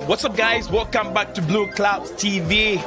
What's up, guys? Welcome back to Blue Clouds TV.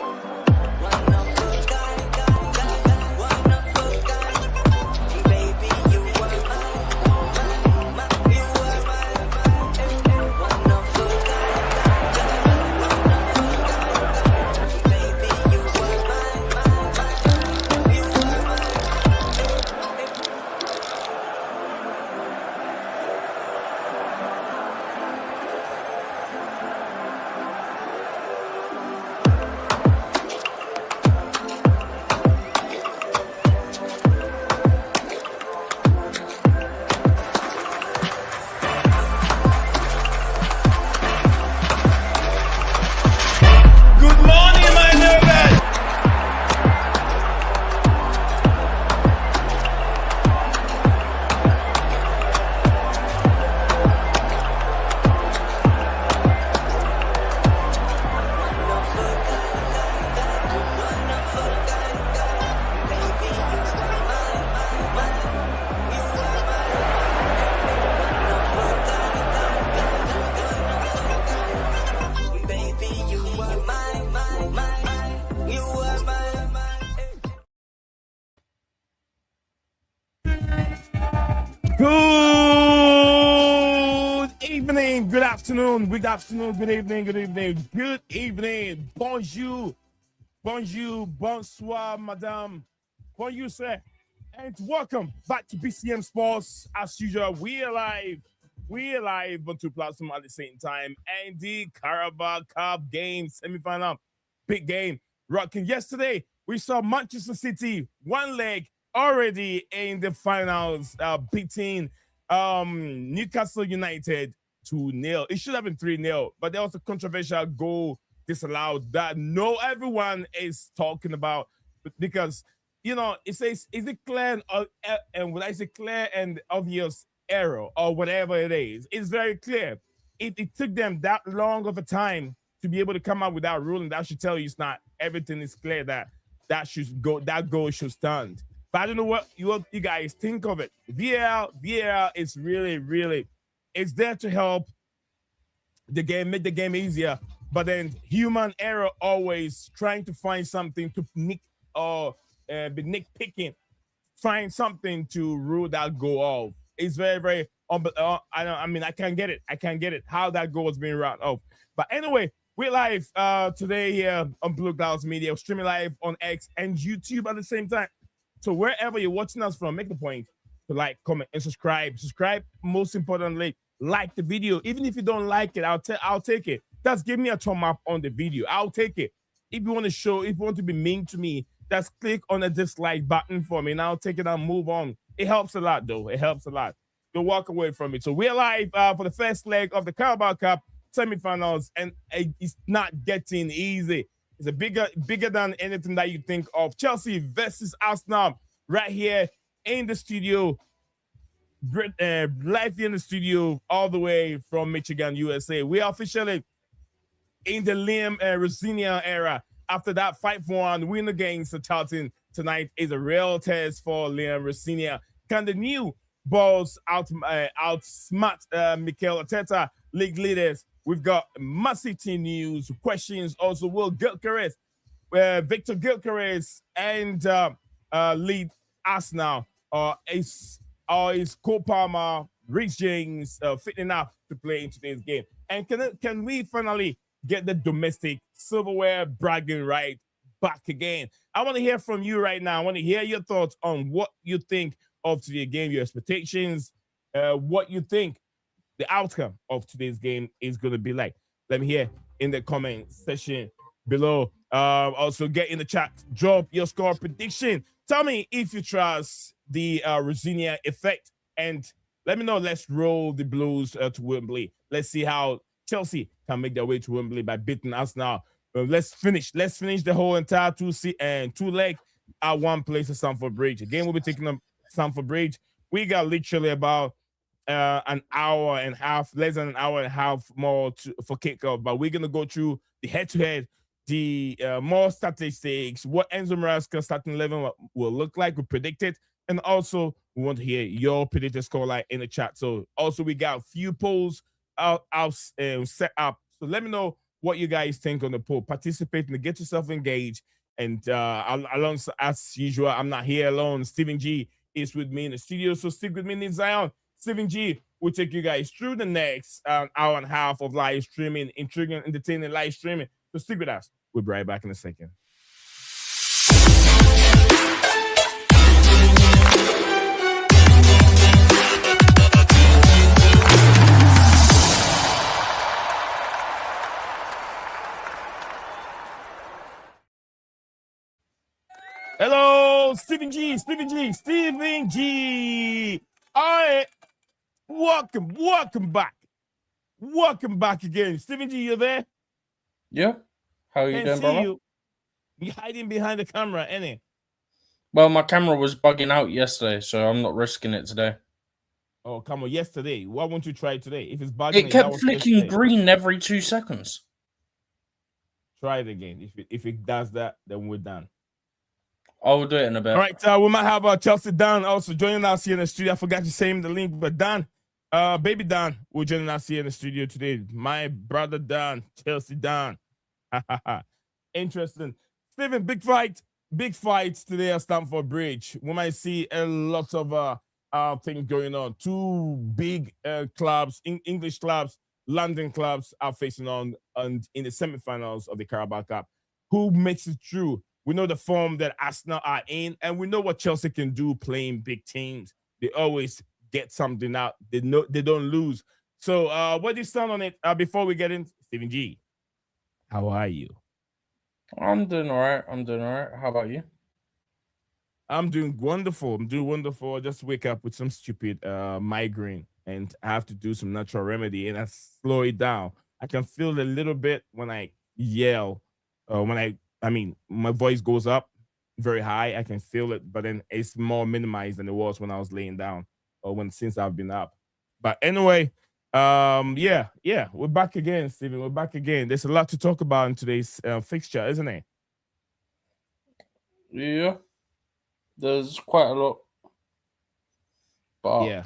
Good afternoon, good evening, bonjour, bonsoir, madame, bonjour, sir, and welcome back to BCM Sports. As usual, we are live on two platforms at the same time, and the Carabao Cup game, semi-final, big game, rocking. Yesterday, we saw Manchester City, one leg already in the finals, beating Newcastle United 2-0. It should have been 3-0, but there was a controversial goal disallowed that everyone is talking about, because it says, is it clear and when I say clear and obvious error or whatever it is, it's very clear. It took them that long of a time to be able to come out with that ruling. That should tell you it's not everything is clear, that goal should stand. But I don't know what you guys think of it. VAR is really, it's there to help the game, make the game easier. But then human error, always trying to find something to nick or be nitpicking, find something to rule that goal off. It's very, I can't get it. How that goal was being ruled off. But anyway, we're live today here on BlueClouds Media, streaming live on X and YouTube at the same time. So wherever you're watching us from, make the point to like, comment, and subscribe. Subscribe, most importantly, like the video. Even if you don't like it, I'll take it. Just give me a thumb up on the video. I'll take it. If you want to be mean to me, just click on the dislike button for me, and I'll take it and move on. It helps a lot, though. It helps a lot. Don't walk away from it. So we're live for the first leg of the Carabao Cup semifinals, and it's not getting easy. It's a bigger than anything that you think of. Chelsea versus Arsenal right here in the studio. Live here in the studio all the way from Michigan, USA. We are officially in the Liam Rosenior era. After that 5-1 win against Charlton tonight is a real test for Liam Rosenior. Can the new balls outsmart Mikel Arteta, league leaders? We've got massive team news, questions. Also, Will Gyokeres, Viktor Gyokeres, and lead Arsenal. Is Cole Palmer, Reece James fit enough to play in today's game? And can we finally get the domestic silverware bragging right back again? I want to hear from you right now. I want to hear your thoughts on what you think of today's game, your expectations, what you think the outcome of today's game is going to be like. Let me hear in the comment section below. Also, get in the chat, drop your score prediction. Tell me if you trust the Rosenior Effect, and let me know. Let's roll the Blues to Wembley. Let's see how Chelsea can make their way to Wembley by beating us now. Let's finish the whole entire two leg at one place at Stamford Bridge. Again, we'll be taking them Stamford Bridge. We got literally about an hour and a half, less than an hour and a half more for kickoff, but we're going to go through the head-to-head, the more statistics, what Enzo Maresca's starting 11 will look like, we predict it, and also we want to hear your predicted scoreline in the chat. So also we got a few polls set up So let me know what you guys think on the poll. Participate and get yourself engaged. And along as usual, I'm not here alone. Stephen G is with me in the studio, so stick with me in Zion. Stephen G will take you guys through the next hour and a half of live streaming, intriguing, entertaining live streaming. So stick with us. We'll be right back in a second. Hello, Stephen G. All right. Welcome back. Welcome back again. Stephen G, you there? Yeah. How are you doing, brother? You're hiding behind the camera, ain't? Well, my camera was bugging out yesterday, so I'm not risking it today. Oh, come on, yesterday. Why won't you try it today? If it's bugging, it kept flicking green every 2 seconds. Try it again. If it does that, then we're done. I will do it in a bit. All right, we might have Chelsea Dan also joining us here in the studio. I forgot to say him the link, but Dan, baby Dan, will join us here in the studio today. My brother Dan, Chelsea Dan. Interesting. Stephen, big fight today at Stamford Bridge. We might see a lot of things going on. Two big clubs, English clubs, London clubs are facing on and in the semi-finals of the Carabao Cup. Who makes it through? We know the form that Arsenal are in, and we know what Chelsea can do playing big teams. They always get something out. They don't lose. So what do you stand on it before we get in? Stephen G, how are you? I'm doing all right. How about you? I'm doing wonderful. I just wake up with some stupid migraine, and I have to do some natural remedy, and I slow it down. I can feel a little bit when I yell, my voice goes up very high. I can feel it, but then it's more minimized than it was when I was laying down or since I've been up. But anyway, we're back again, Stephen. We're back again. There's a lot to talk about in today's fixture, isn't it? Yeah, there's quite a lot. But yeah,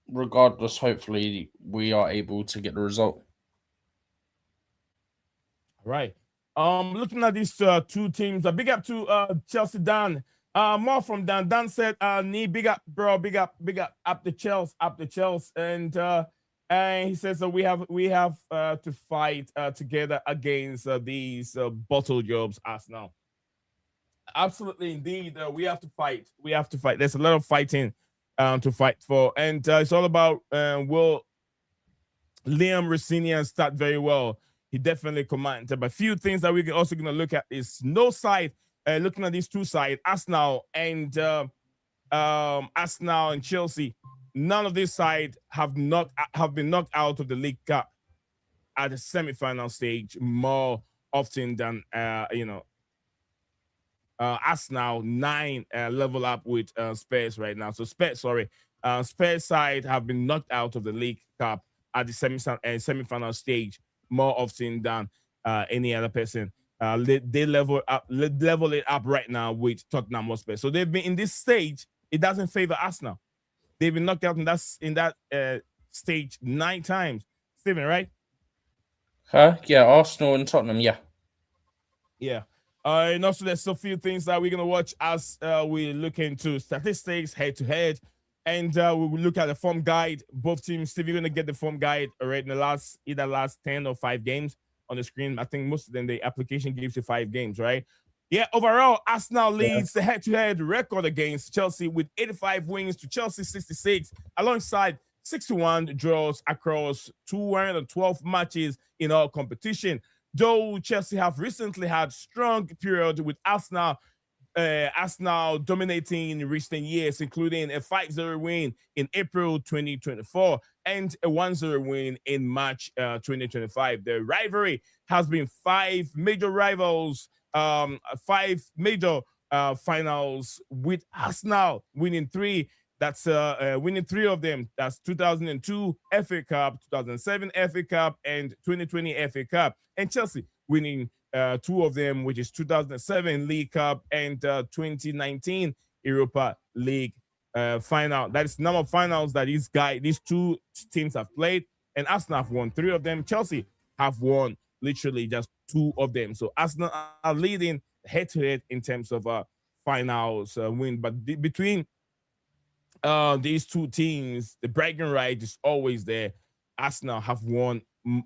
regardless, hopefully we are able to get the result. Right. Looking at these two teams, a big up to Chelsea Dan. More from Dan. Dan said, big up, bro, big up the Chelsea, and he says that we have to fight together against these bottle jobs Arsenal. Absolutely, indeed, we have to fight. There's a lot of fighting to fight for, and it's all about will Liam Rosenior start very well. He definitely commanded. But a few things that we're also going to look at is no side. Looking at these two sides, Arsenal and Chelsea. None of these sides have been knocked out of the League Cup at the semi-final stage more often than Arsenal 9 level up with Spurs right now. So Spurs side have been knocked out of the League Cup at the semi-final stage more often than any other person. They level it up right now with Tottenham Hotspur. So they've been in this stage. It doesn't favor Arsenal. They've been knocked out in that stage 9 times. Stephen, right? Yeah, Arsenal and Tottenham. Yeah. And also there's a few things that we're gonna watch as we look into statistics head to head. And we will look at the form guide. Both teams, Steve, you're going to get the form guide already in the either last 10 or 5 games on the screen. I think most of them, the application gives you 5 games, right? Yeah, overall, Arsenal leads the head-to-head record against Chelsea with 85 wins to Chelsea 66, alongside 61 draws across 212 matches in all competition. Though Chelsea have recently had strong period with Arsenal dominating in recent years, including a 5-0 win in April 2024 and a 1-0 win in March 2025. The rivalry has been 5 major rivals, 5 major finals with Arsenal winning 3. That's winning 3 of them. That's 2002 FA Cup, 2007 FA Cup, and 2020 FA Cup. And Chelsea winning 2 of them, which is 2007 League Cup and 2019 Europa League final. That is number of finals that these 2 teams have played, and Arsenal have won 3 of them. Chelsea have won literally just 2 of them. So Arsenal are leading head-to-head in terms of finals win. But between these 2 teams, the bragging right is always there. Arsenal have won.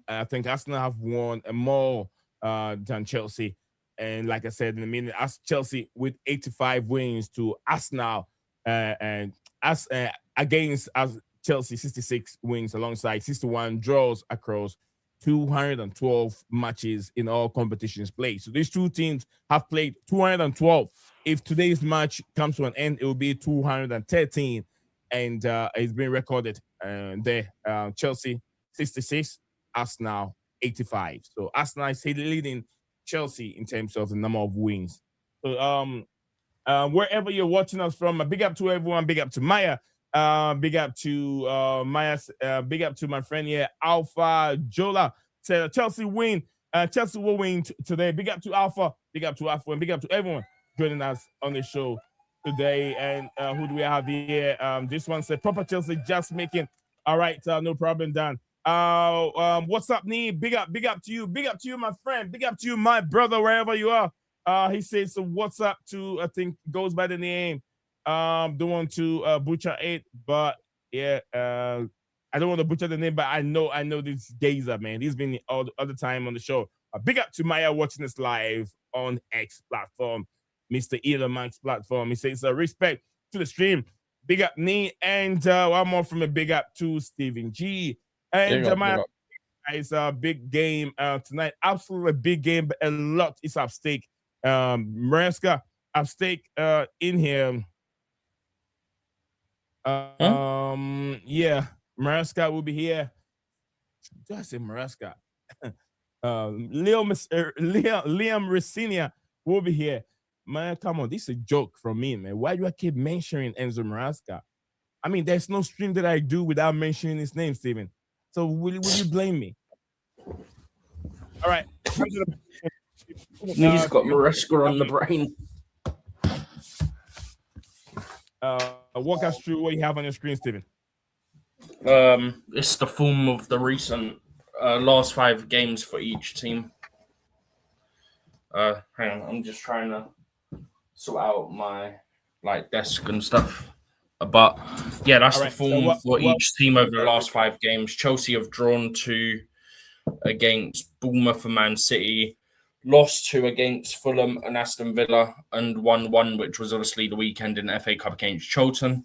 I think Arsenal have won more than Chelsea. And like I said in a minute, as Chelsea with 85 wins to Arsenal and as against as Chelsea 66 wins alongside 61 draws across 212 matches in all competitions played. So these 2 teams have played 212. If today's match comes to an end, it will be 213, and it's been recorded there. Chelsea 66, Arsenal 85. So Arsenal is leading Chelsea in terms of the number of wins. So wherever you're watching us from, big up to everyone. Big up to Maya. Big up to Maya. Big up to my friend here, Alpha Jola. Said Chelsea win. Chelsea will win today. Big up to Alpha. Big up to Alpha, and big up to everyone joining us on the show today. And who do we have here? This one said proper Chelsea just making. All right, no problem, Dan. What's up, Nee? Big up to you, my friend, big up to you, my brother, wherever you are. He says, so what's up to, I think goes by the name, don't want to butcher it, but yeah, I don't want to butcher the name, but I know this Gazer, man. He's been all the time on the show. Big up to Maya watching us live on X platform, Mr. Elon Musk's platform. He says, respect to the stream. Big up me, and one more from a big up to Stephen G. And it's a big game tonight. Absolutely big game, but a lot is at stake. Maresca at stake in here. Yeah, Maresca will be here. Did I say Maresca? Liam Rosenior will be here. Man, come on, this is a joke from me, man. Why do I keep mentioning Enzo Maresca? I mean, there's no stream that I do without mentioning his name, Steven. So will you blame me? All right. He's got Maresca on the brain. Walk us through what you have on your screen, Steven. It's the form of the recent last 5 games for each team. Hang on, I'm just trying to sort out my desk and stuff. But yeah, that's the form for each team over the last 5 games. Chelsea have drawn 2 against Bournemouth and Man City, lost 2 against Fulham and Aston Villa, and 1-1, which was obviously the weekend in the FA Cup against Charlton.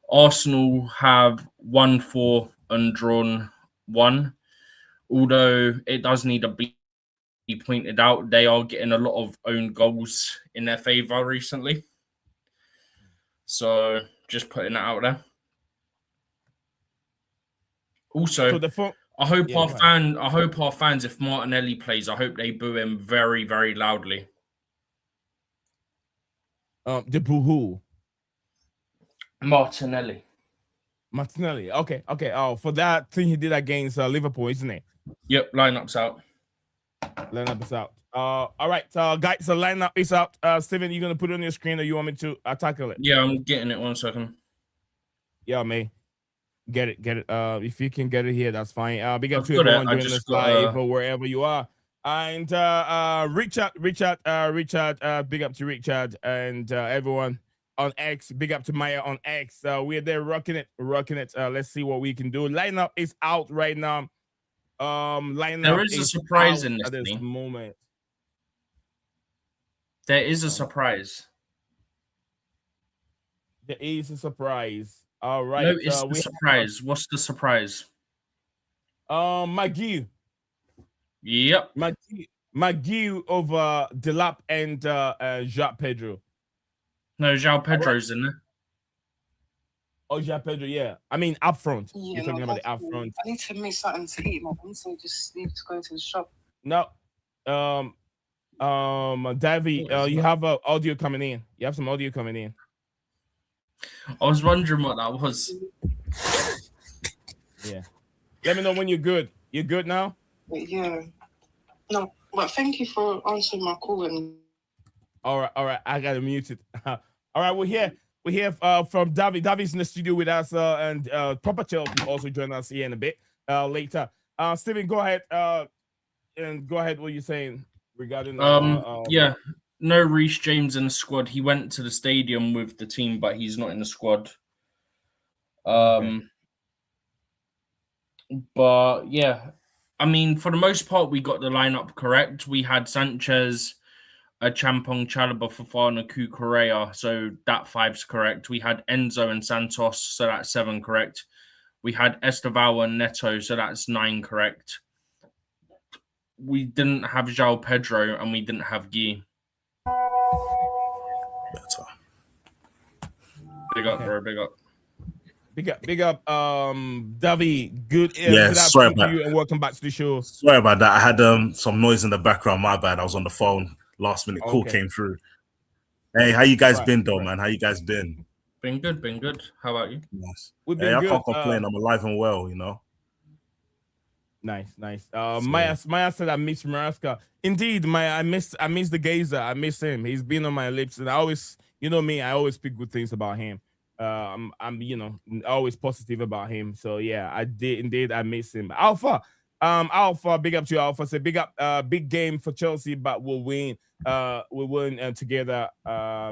Arsenal have won 4 and drawn 1. Although it does need to be pointed out, they are getting a lot of own goals in their favour recently. So just putting that out there. Also, I hope our fans, if Martinelli plays, I hope they boo him very, very loudly. The boo who? Martinelli. Okay. Oh, for that thing he did against Liverpool, isn't it? Yep, lineups out. Lineup is out. All right, guys, the lineup is out. Steven, you gonna put it on your screen, or you want me to tackle it? Yeah, I'm getting it. 1 second. Yeah, man. Get it. If you can get it here, that's fine. Big up to everyone joining us live or wherever you are. And Richard, big up to Richard and everyone on X. Big up to Maya on X. We're there rocking it. Let's see what we can do. Lineup is out right now. Lineup there is a surprise in this moment. There is a surprise. There is a surprise. All right. No, it's the surprise. What's the surprise? McGee. Yep. McGee over Delap and João Pedro. No, João Pedro's in there. Oh, João Pedro, yeah. I mean, up front. Yeah, you're talking about the up front. I need to make something to eat, man. So I just need to go to the shop. No. Davey, you have audio coming in. You have some audio coming in. I was wondering what that was. Yeah. Let me know when you're good. You're good now? Yeah. No, but thank you for answering my call. All right. I got to mute it. All right, we're here. We hear from David. David's in the studio with us, and Proper Chill will also join us here in a bit later. Steven, go ahead. And go ahead. What you're saying regarding yeah, no Reece James in the squad. He went to the stadium with the team, but he's not in the squad. But yeah, I mean, for the most part, we got the lineup correct. We had Sanchez, Champong, Chalobah, Fofana, Cucurella, so that 5's correct. We had Enzo and Santos, so that's 7 correct. We had Estevao and Neto, so that's 9 correct. We didn't have João Pedro and we didn't have Guy. Better. Big up, bro. Big up. Big up, Davi. Good sorry about you and welcome back to the show. Sorry about that. I had some noise in the background. My bad. I was on the phone. Last minute call came through. Hey, how you guys been though, man? How you guys been? Been good. How about you? Nice. We've been good. I can't complain. I'm alive and well, you know. Nice. Maya said I miss Maraska. Indeed, I miss the Gazer. I miss him. He's been on my lips, and I always, you know me, I always speak good things about him. I'm always positive about him. So yeah, I miss him. Alpha, big up to you, Alpha. Say big up, big game for Chelsea, but we'll win. We'll win together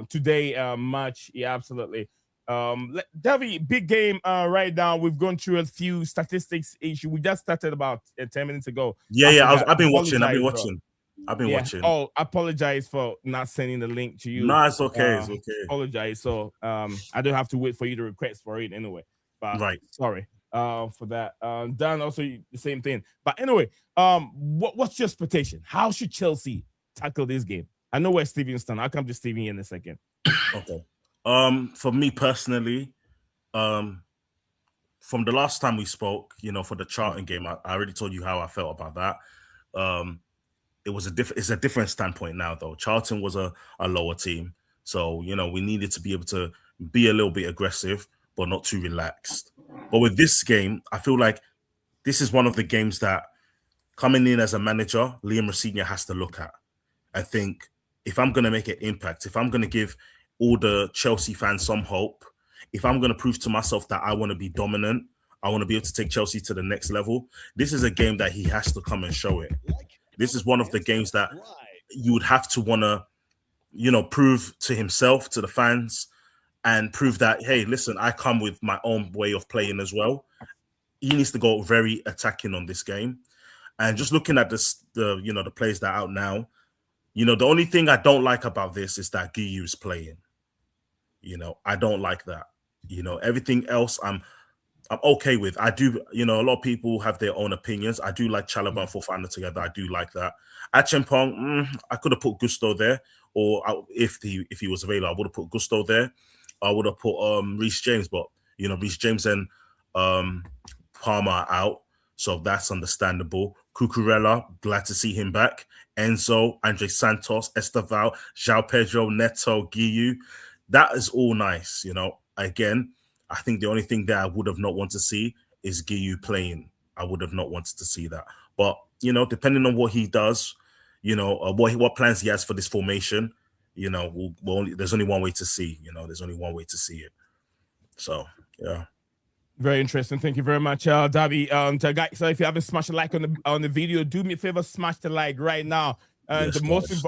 today. Match, yeah, absolutely. Davi, big game right now. We've gone through a few statistics issue. We just started about 10 minutes ago. I've been watching. Oh, I apologize for not sending the link to you. No, it's okay. It's okay. Apologize. So I don't have to wait for you to request for it anyway. But right. Sorry for that. Dan, also the same thing. But anyway, what's your expectation? How should Chelsea tackle this game? I know where Steven's done. I'll come to Steven in a second. Okay. For me personally, from the last time we spoke, for the Charlton game, I already told you how I felt about that. It's a different standpoint now, though. Charlton was a lower team, so we needed to be able to be a little bit aggressive, but not too relaxed. But with this game, I feel like this is one of the games that, coming in as a manager, Liam Rosenior has to look at and think, if I'm going to make an impact, if I'm going to give all the Chelsea fans some hope, if I'm going to prove to myself that I want to be dominant, I want to be able to take Chelsea to the next level, this is a game that he has to come and show it. This is one of the games that you would have to want to, prove to himself, to the fans, and prove that, hey, listen, I come with my own way of playing as well. He needs to go very attacking on this game. And just looking at the players that are out now, the only thing I don't like about this is that Guy is playing. I don't like that. Everything else I'm okay with. I do, a lot of people have their own opinions. I do like Chalobah and Fofana together. I do like that. At Champong, I could have put Gusto there, or if he was available, I would have put Gusto there. I would have put Reece James, but Reece James and Palmer are out, so that's understandable. Cucurella, glad to see him back. Enzo, Andre Santos, Estevao, João Pedro, Neto, Guiu. That is all nice, Again, I think the only thing that I would have not wanted to see is Guiu playing. I would have not wanted to see that. But, depending on what he does, what plans he has for this formation, there's only one way to see, there's only one way to see it. So, yeah. Very interesting. Thank you very much, Davi. Guys, so if you haven't smashed a like on the video, do me a favor, smash the like right now. And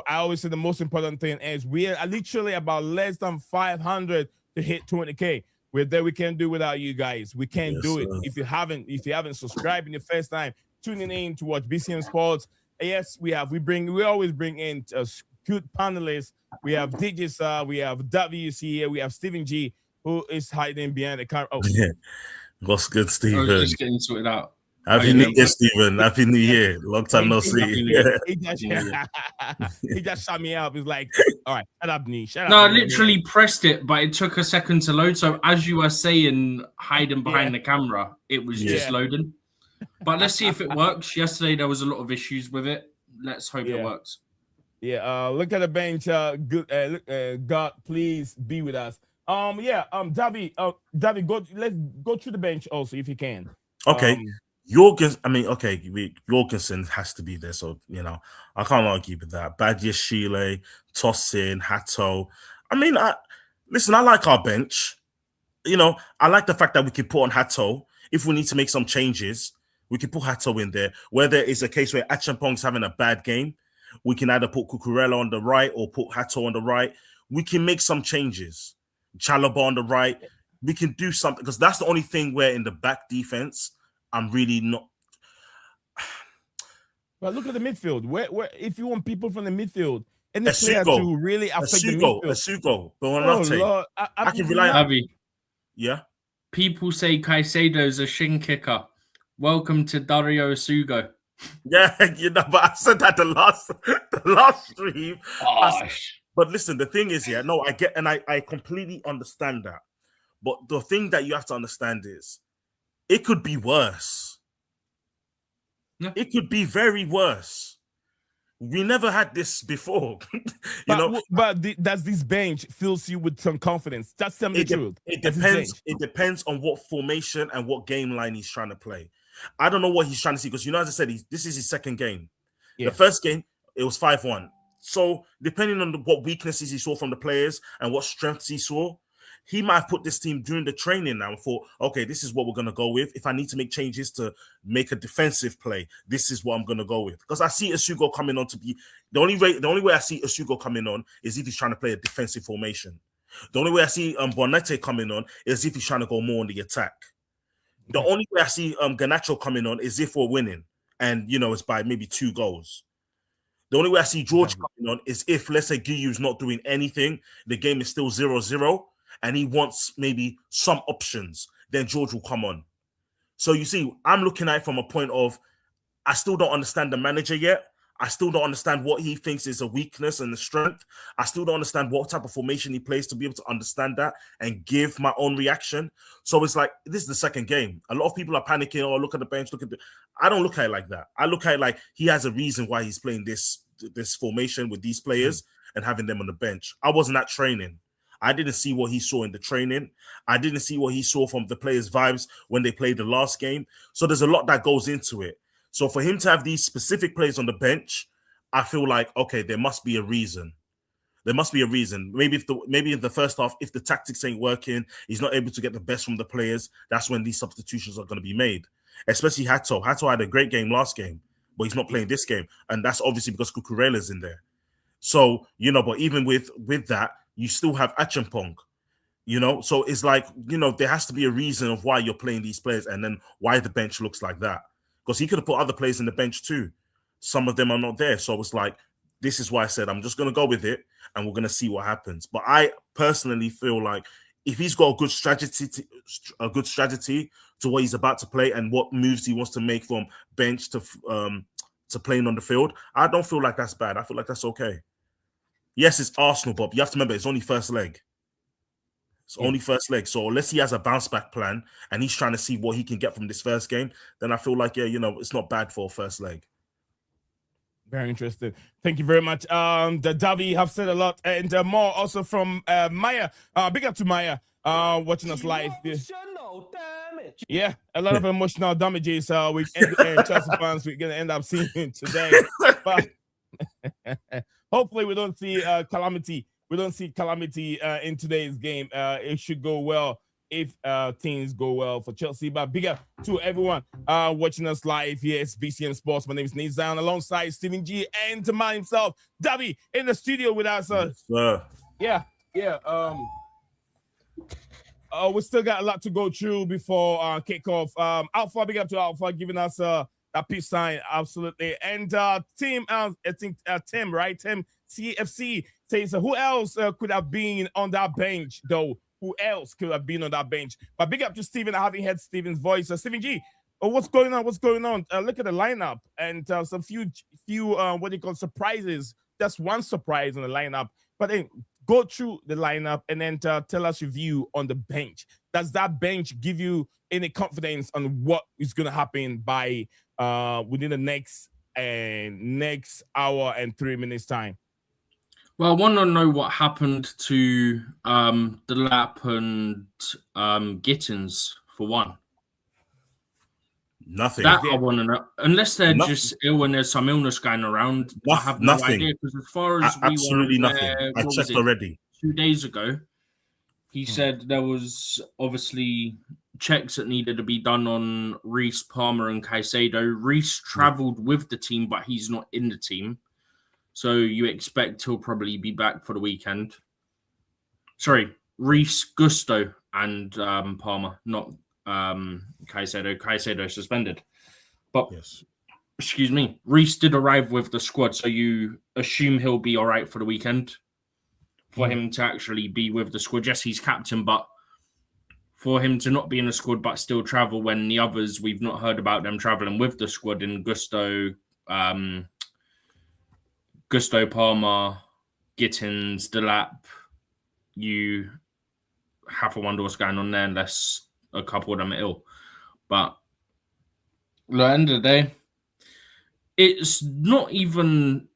I always say the most important thing is we are literally about less than 500 to hit 20K. We're there. We can't do without you guys. We can't do it. If you haven't subscribed in your first time tuning in to watch BCM Sports, yes, we always bring in good panelists. We have DJs, we have WC here, we have Stephen G, who is hiding behind the camera. Oh, yeah. What's good, Stephen? I was just getting sorted out. Happy New Year, Stephen. Happy New Year. Long time no see. He just shut me up. He's like, all right, shut up, Nee. Shut up. No, I literally pressed it, but it took a second to load. So as you were saying, hiding behind the camera, it was just loading. But let's see if it works. Yesterday, there was a lot of issues with it. Let's hope it works. Yeah, look at the bench. God, please be with us. Davi, let's go through the bench also if you can. Okay. Jorgensen has to be there, so I can't argue with that. Badia, Chile, Tosin, Hato. I like our bench. I like the fact that we can put on Hato if we need to make some changes. We can put Hato in there. Whether it's a case where Achampong's having a bad game, we can either put Cucurella on the right or put Hato on the right. We can make some changes. Chalobah on the right. We can do something, because that's the only thing where in the back defense, I'm really not. But look at the midfield. Where if you want people from the midfield, any player to really affect the midfield. Asugo, but Lord, I can rely on. Avi, Yeah. people say Caicedo's a shin kicker. Welcome to Dario Asugo. Yeah, but I said that the last stream. But listen, the thing is, I get, and I completely understand that. But the thing that you have to understand is, it could be worse. Yeah. It could be very worse. We never had this before. Does this bench fills you with some confidence? That's the truth. It depends. It depends on what formation and what game line he's trying to play. I don't know what he's trying to see, because as I said, this is his second game. Yeah. The first game, it was 5-1. So depending on what weaknesses he saw from the players and what strengths he saw, he might have put this team during the training now and thought, okay, this is what we're going to go with. If I need to make changes to make a defensive play, this is what I'm going to go with. Because I see Asugo coming on to be the only way I see Asugo coming on is if he's trying to play a defensive formation. The only way I see Bonete coming on is if he's trying to go more on the attack. The only way I see Garnacho coming on is if we're winning, and it's by maybe 2 goals. The only way I see George coming on is if, let's say, Guyu's not doing anything, the game is still 0-0, and he wants maybe some options, then George will come on. So you see, I'm looking at it from a point of, I still don't understand the manager yet. I still don't understand what he thinks is a weakness and a strength. I still don't understand what type of formation he plays to be able to understand that and give my own reaction. So it's like, this is the second game. A lot of people are panicking, oh, look at the bench, I don't look at it like that. I look at it like he has a reason why he's playing this formation with these players and having them on the bench. I wasn't at training. I didn't see what he saw in the training. I didn't see what he saw from the players' vibes when they played the last game. So there's a lot that goes into it. So for him to have these specific players on the bench, I feel like, okay, there must be a reason. There must be a reason. Maybe in the first half, if the tactics ain't working, he's not able to get the best from the players, that's when these substitutions are going to be made. Especially Hato. Hato had a great game last game, but he's not playing this game. And that's obviously because Cucurella's in there. So, but even with that, you still have Achampong. So it's like, there has to be a reason of why you're playing these players and then why the bench looks like that. Because he could have put other players in the bench too. Some of them are not there. So it's like, this is why I said I'm just going to go with it and we're going to see what happens. But I personally feel like if he's got a good strategy to what he's about to play and what moves he wants to make from bench to playing on the field, I don't feel like that's bad. I feel like that's okay. Yes, it's Arsenal, Bob. You have to remember, it's only first leg. Only first leg. So unless he has a bounce back plan and he's trying to see what he can get from this first game, then I feel like, it's not bad for a first leg. Very interesting. Thank you very much. The Davi have said a lot, and more also from Maya. Big up to Maya watching us live. Emotional damage. Yeah, a lot of emotional damages. We Chelsea fans we're gonna end up seeing today. But hopefully we don't see calamity. We don't see calamity in today's game. It should go well if things go well for Chelsea. But big up to everyone watching us live here. It's BCM Sports. My name is Nizan, alongside Stephen G and to my himself, Davi, in the studio with us. Yeah. We still got a lot to go through before kickoff. Alpha, big up to Alpha, giving us that peace sign, absolutely. And Tim, I think Tim, right? Tim CFC says, who else could have been on that bench, though? Who else could have been on that bench? But big up to Stephen. I haven't heard Stephen's voice. Stephen G, what's going on? What's going on? Look at the lineup and some few what do you call surprises. That's one surprise on the lineup. But then go through the lineup and then tell us your view on the bench. Does that bench give you any confidence on what is going to happen by within the next hour and 3 minutes time? Well, I want to know what happened to Delap and Gittins, for one. Nothing. That I want to know. Unless they're just ill and there's some illness going around, I have no idea. Because as far as absolutely nothing. I checked already. 2 days ago, He said there was obviously checks that needed to be done on Reece, Palmer, and Caicedo. Reece travelled with the team, but he's not in the team. So you expect he'll probably be back for the weekend. Sorry, Reece, Gusto, and Palmer, not Caicedo. Caicedo suspended. But, excuse me, Reece did arrive with the squad, so you assume he'll be all right for the weekend. For him to actually be with the squad. Yes, he's captain, but for him to not be in the squad but still travel when the others, we've not heard about them travelling with the squad in Gusto, Gusto, Palmer, Gittins, Delap, you have to wonder what's going on there unless a couple of them are ill. But at the end of the day, it's not even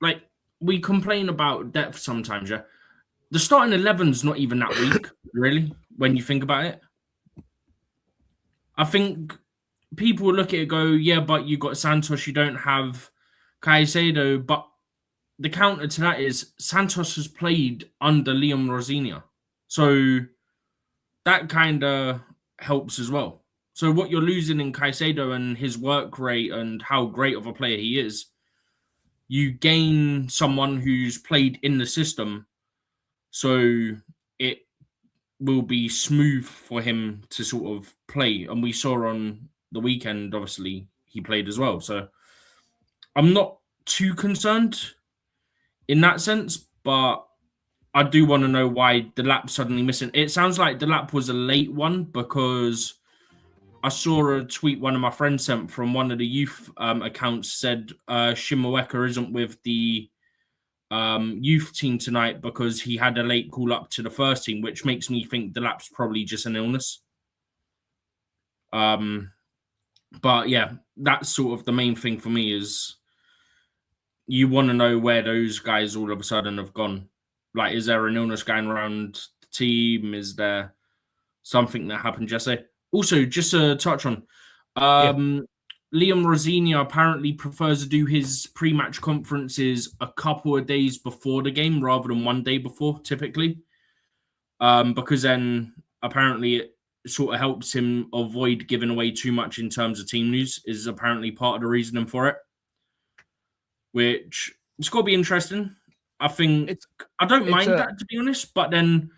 like we complain about depth sometimes, yeah. The starting 11's not even that weak, really, when you think about it. I think people will look at it and go, yeah, but you got Santos, you don't have Caicedo. But the counter to that is Santos has played under Liam Rosenior. So that kind of helps as well. So what you're losing in Caicedo and his work rate and how great of a player he is, you gain someone who's played in the system. So it will be smooth for him to sort of play. And we saw on the weekend, obviously, he played as well. So I'm not too concerned in that sense, but I do want to know why Delap suddenly missing. It sounds like Delap was a late one because I saw a tweet one of my friends sent from one of the youth accounts said Shimaweka isn't with the youth team tonight because he had a late call up to the first team, which makes me think Delap's probably just an illness. But yeah, that's sort of the main thing for me is you want to know where those guys all of a sudden have gone. Like, is there an illness going around the team? Is there something that happened, Jesse? Also, just to touch on, Liam Rosenior apparently prefers to do his pre-match conferences a couple of days before the game rather than one day before, typically. Because then apparently it sort of helps him avoid giving away too much in terms of team news, is apparently part of the reasoning for it. Which, it's got to be interesting. I think, I don't mind that, to be honest, but then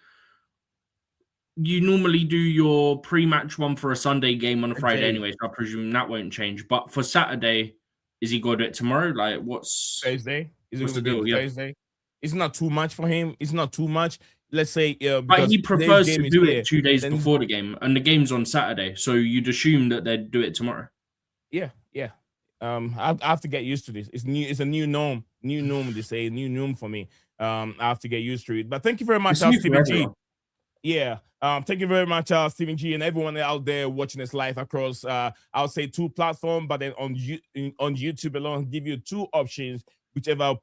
you normally do your pre-match one for a Sunday game on a Friday anyway, so I presume that won't change. But for Saturday, is he going to do it tomorrow? Like, what's Thursday? What's the deal? Thursday? It's not too much for him. It's not too much. Let's say, but he prefers to do it 2 days before the game, and the game's on Saturday, so you'd assume that they'd do it tomorrow. Yeah. I have to get used to this. It's new. It's a new norm. New norm. They say new norm for me. I have to get used to it. But thank you very much, Stephen G. Yeah. Thank you very much, Stephen G, and everyone out there watching this live across, I'll say 2 platforms, but then on YouTube alone, give you 2 options, whichever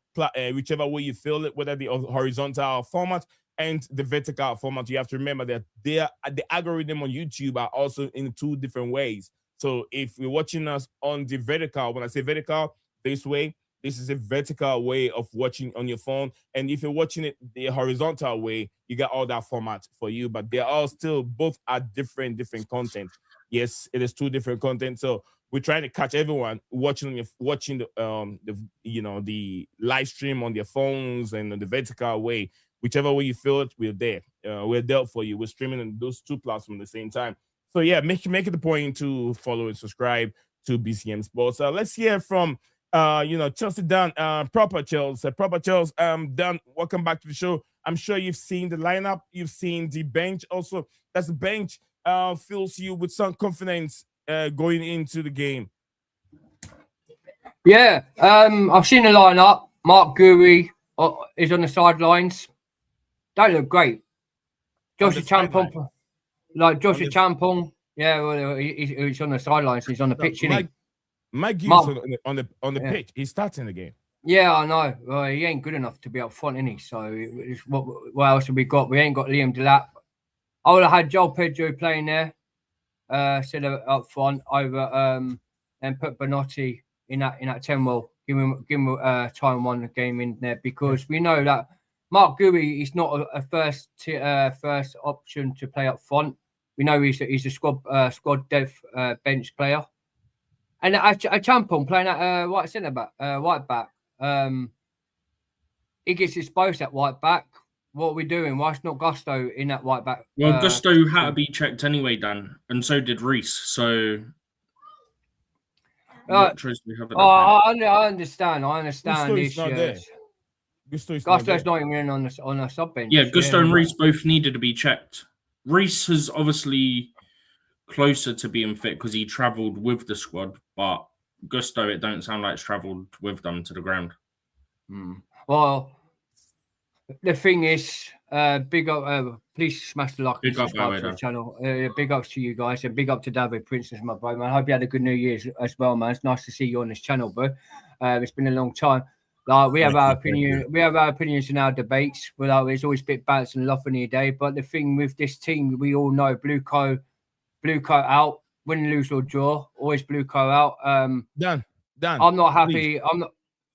way you feel it, whether the horizontal format and the vertical format. You have to remember that the algorithm on YouTube are also in 2 different ways. So if you're watching us on the vertical, when I say vertical, this way, this is a vertical way of watching on your phone. And if you're watching it the horizontal way, you got all that format for you. But they're all still both are different content. Yes, it is 2 different content. So we're trying to catch everyone watching the live stream on their phones and on the vertical way. Whichever way you feel it, we're there. We're there for you. We're streaming on those 2 platforms at the same time. So yeah, make it the point to follow and subscribe to BCM Sports. Let's hear from Chelsea Dan, proper Chelsea, Dan, welcome back to the show. I'm sure you've seen the lineup, you've seen the bench also. That's the bench fills you with some confidence going into the game. Yeah, I've seen the lineup. Mark Guri is on the sidelines. They look great. Joshua Champong, yeah, well, he's on the sidelines. He's on the pitch, isn't he? Mike Gibbs on the pitch. He's starting the game. Yeah, I know. Well, he ain't good enough to be up front, isn't he? So what else have we got? We ain't got Liam Delap. I would have had Joel Pedro playing there, instead of up front over and put Benotti in that 10. Well, give him time one game in there because we know that Mark Gui is not a first option to play up front. We know he's a squad depth bench player. And a Champon playing at right centre back, right back. He gets exposed at right back. What are we doing? Why is not Gusto in that right back? Well, Gusto had to be checked anyway, Dan, and so did Reece. So what choice do we have at that I understand. Gusto is not there. Gusto's not even on a sub bench. Yeah, Gusto and Reece both needed to be checked. Reece is obviously closer to being fit because he travelled with the squad, but Gusto, it don't sound like it's travelled with them to the ground. Well, the thing is, big up, please smash the like and subscribe to the channel. Big ups to you guys, and big up to David Princess, my bro, man. I hope you had a good New Year's as well, man. It's nice to see you on this channel, bro. It's been a long time. Like we have our opinions in our debates. Well, it's always a bit balanced and love in a day. But the thing with this team, we all know blue coat out, win, lose or draw. Always blue coat out. Done. I'm not happy. Please. I'm not.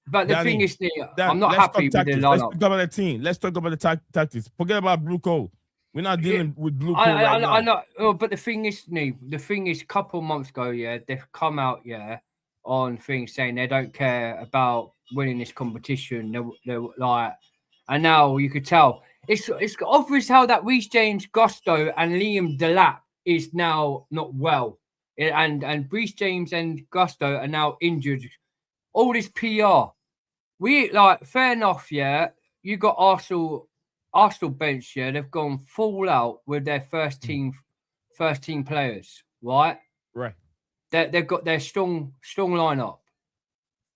But the thing is, I'm not let's happy with the lineup. Let's talk about the team. Let's talk about the tactics. Forget about blue coat. We're not dealing with blue coat right now. I know. Oh, but the thing is, a couple months ago, they've come out, on things saying they don't care about winning this competition. They're like, and now you could tell it's obvious how that Reece James, Gusto, and Liam Delap is now not well, and Reece James and Gusto are now injured. All this PR, we like fair enough. You got Arsenal bench. They've gone full out with their first team players, right? Right. They've got their strong lineup.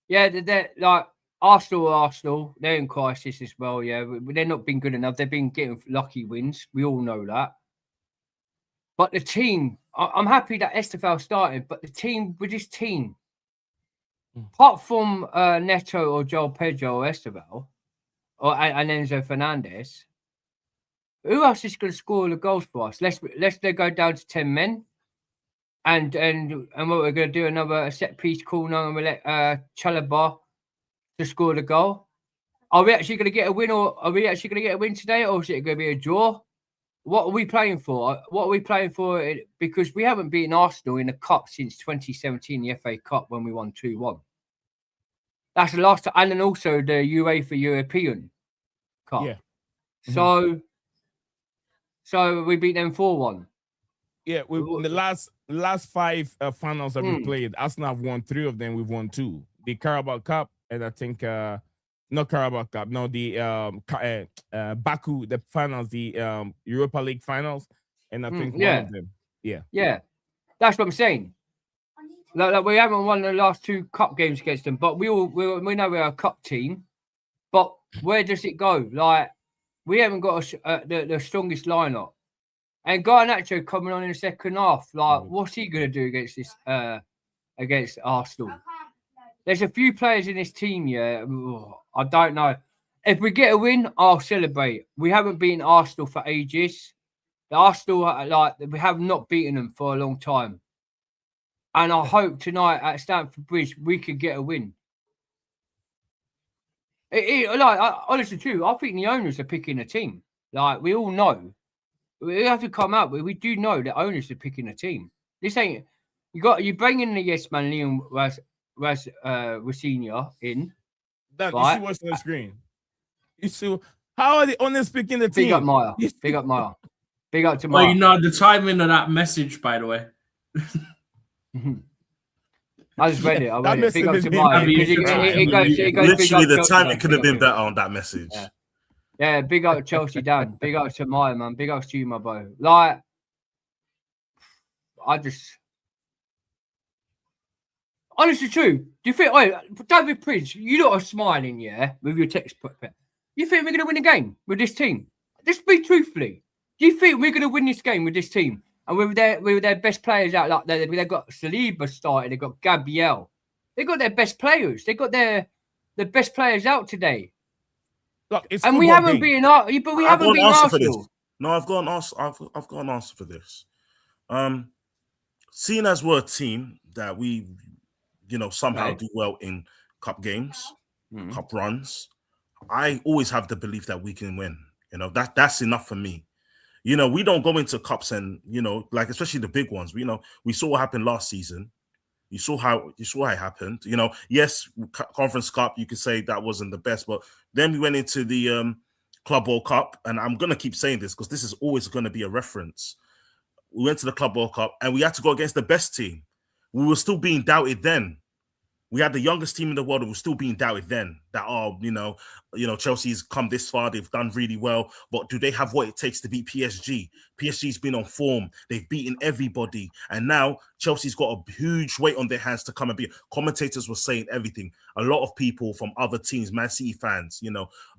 Yeah, they're like Arsenal. They're in crisis as well. Yeah, they're not been good enough. They've been getting lucky wins. We all know that. But the team, I'm happy that Estefan started. But the team, with this team, apart from Neto or Joel Pedro or Estevao and Enzo Fernandez, who else is going to score the goals for us? Let's go down to 10 men. And what we're going to do, another set piece corner, and we'll let Chalobah to score the goal. Are we actually going to get a win, today, or is it going to be a draw? What are we playing for? Because we haven't beaten Arsenal in the cup since 2017, the FA Cup, when we won 2-1. That's the last time, and then also the UEFA European Cup. Yeah. So we beat them 4-1. Yeah, in the last five finals that we played, Arsenal have won 3 of them. We've won 2. The Carabao Cup, and I think not Carabao Cup, no, the Baku, the finals, the Europa League finals, and I think one of them. Yeah, that's what I'm saying. Like we haven't won the last 2 cup games against them, but we know we're a cup team. But where does it go? Like we haven't got the strongest lineup. And Garnacho coming on in the second half, like what's he going to do against this against Arsenal? There's a few players in this team, I don't know. If we get a win, I'll celebrate. We haven't beaten Arsenal for ages. The Arsenal, we have not beaten them for a long time. And I hope tonight at Stamford Bridge we could get a win. Honestly, too, I think the owners are picking a team. Like we all know. We have to come out, but we do know the owners are picking a team. This ain't you bring in the yes man Liam Rosenior in. That, right? You see what's on the screen. You see how are the owners picking the team? Big up Maya. Big up Maya. Big up to Maya. Well, you know the timing of that message, by the way. I just read it. Big up to Maya. Literally, the timing could have been better on that message. Yeah, big up to Chelsea, Dan. Big up to Maya, man. Big up to you, my bro. Like, honestly, true. Do you think, David Prince, you lot are smiling, with your textbook. You think we're going to win a game with this team? Just be truthfully. Do you think we're going to win this game with this team? And with their best players out, like they've got Saliba started, they've got Gabriel. They've got their best players. They've got the best players out today. Look, and we haven't been but we haven't been Arsenal. No, I've got an answer for this. Seeing as we're a team that we, somehow do well in cup games, cup runs, I always have the belief that we can win. You know, that's enough for me. You know, we don't go into cups and, you know, like especially the big ones. We saw what happened last season. You saw how it happened. You know, yes, Conference Cup, you could say that wasn't the best, but then we went into the Club World Cup, and I'm gonna keep saying this because this is always going to be a reference. We went to the Club World Cup and we had to go against the best team. We were still being doubted then. We had the youngest team in the world, and we're still being doubted then. That Chelsea's come this far, they've done really well, but do they have what it takes to beat PSG? PSG's been on form, they've beaten everybody, and now Chelsea's got a huge weight on their hands to come and beat. Commentators were saying everything. A lot of people from other teams, Man City fans,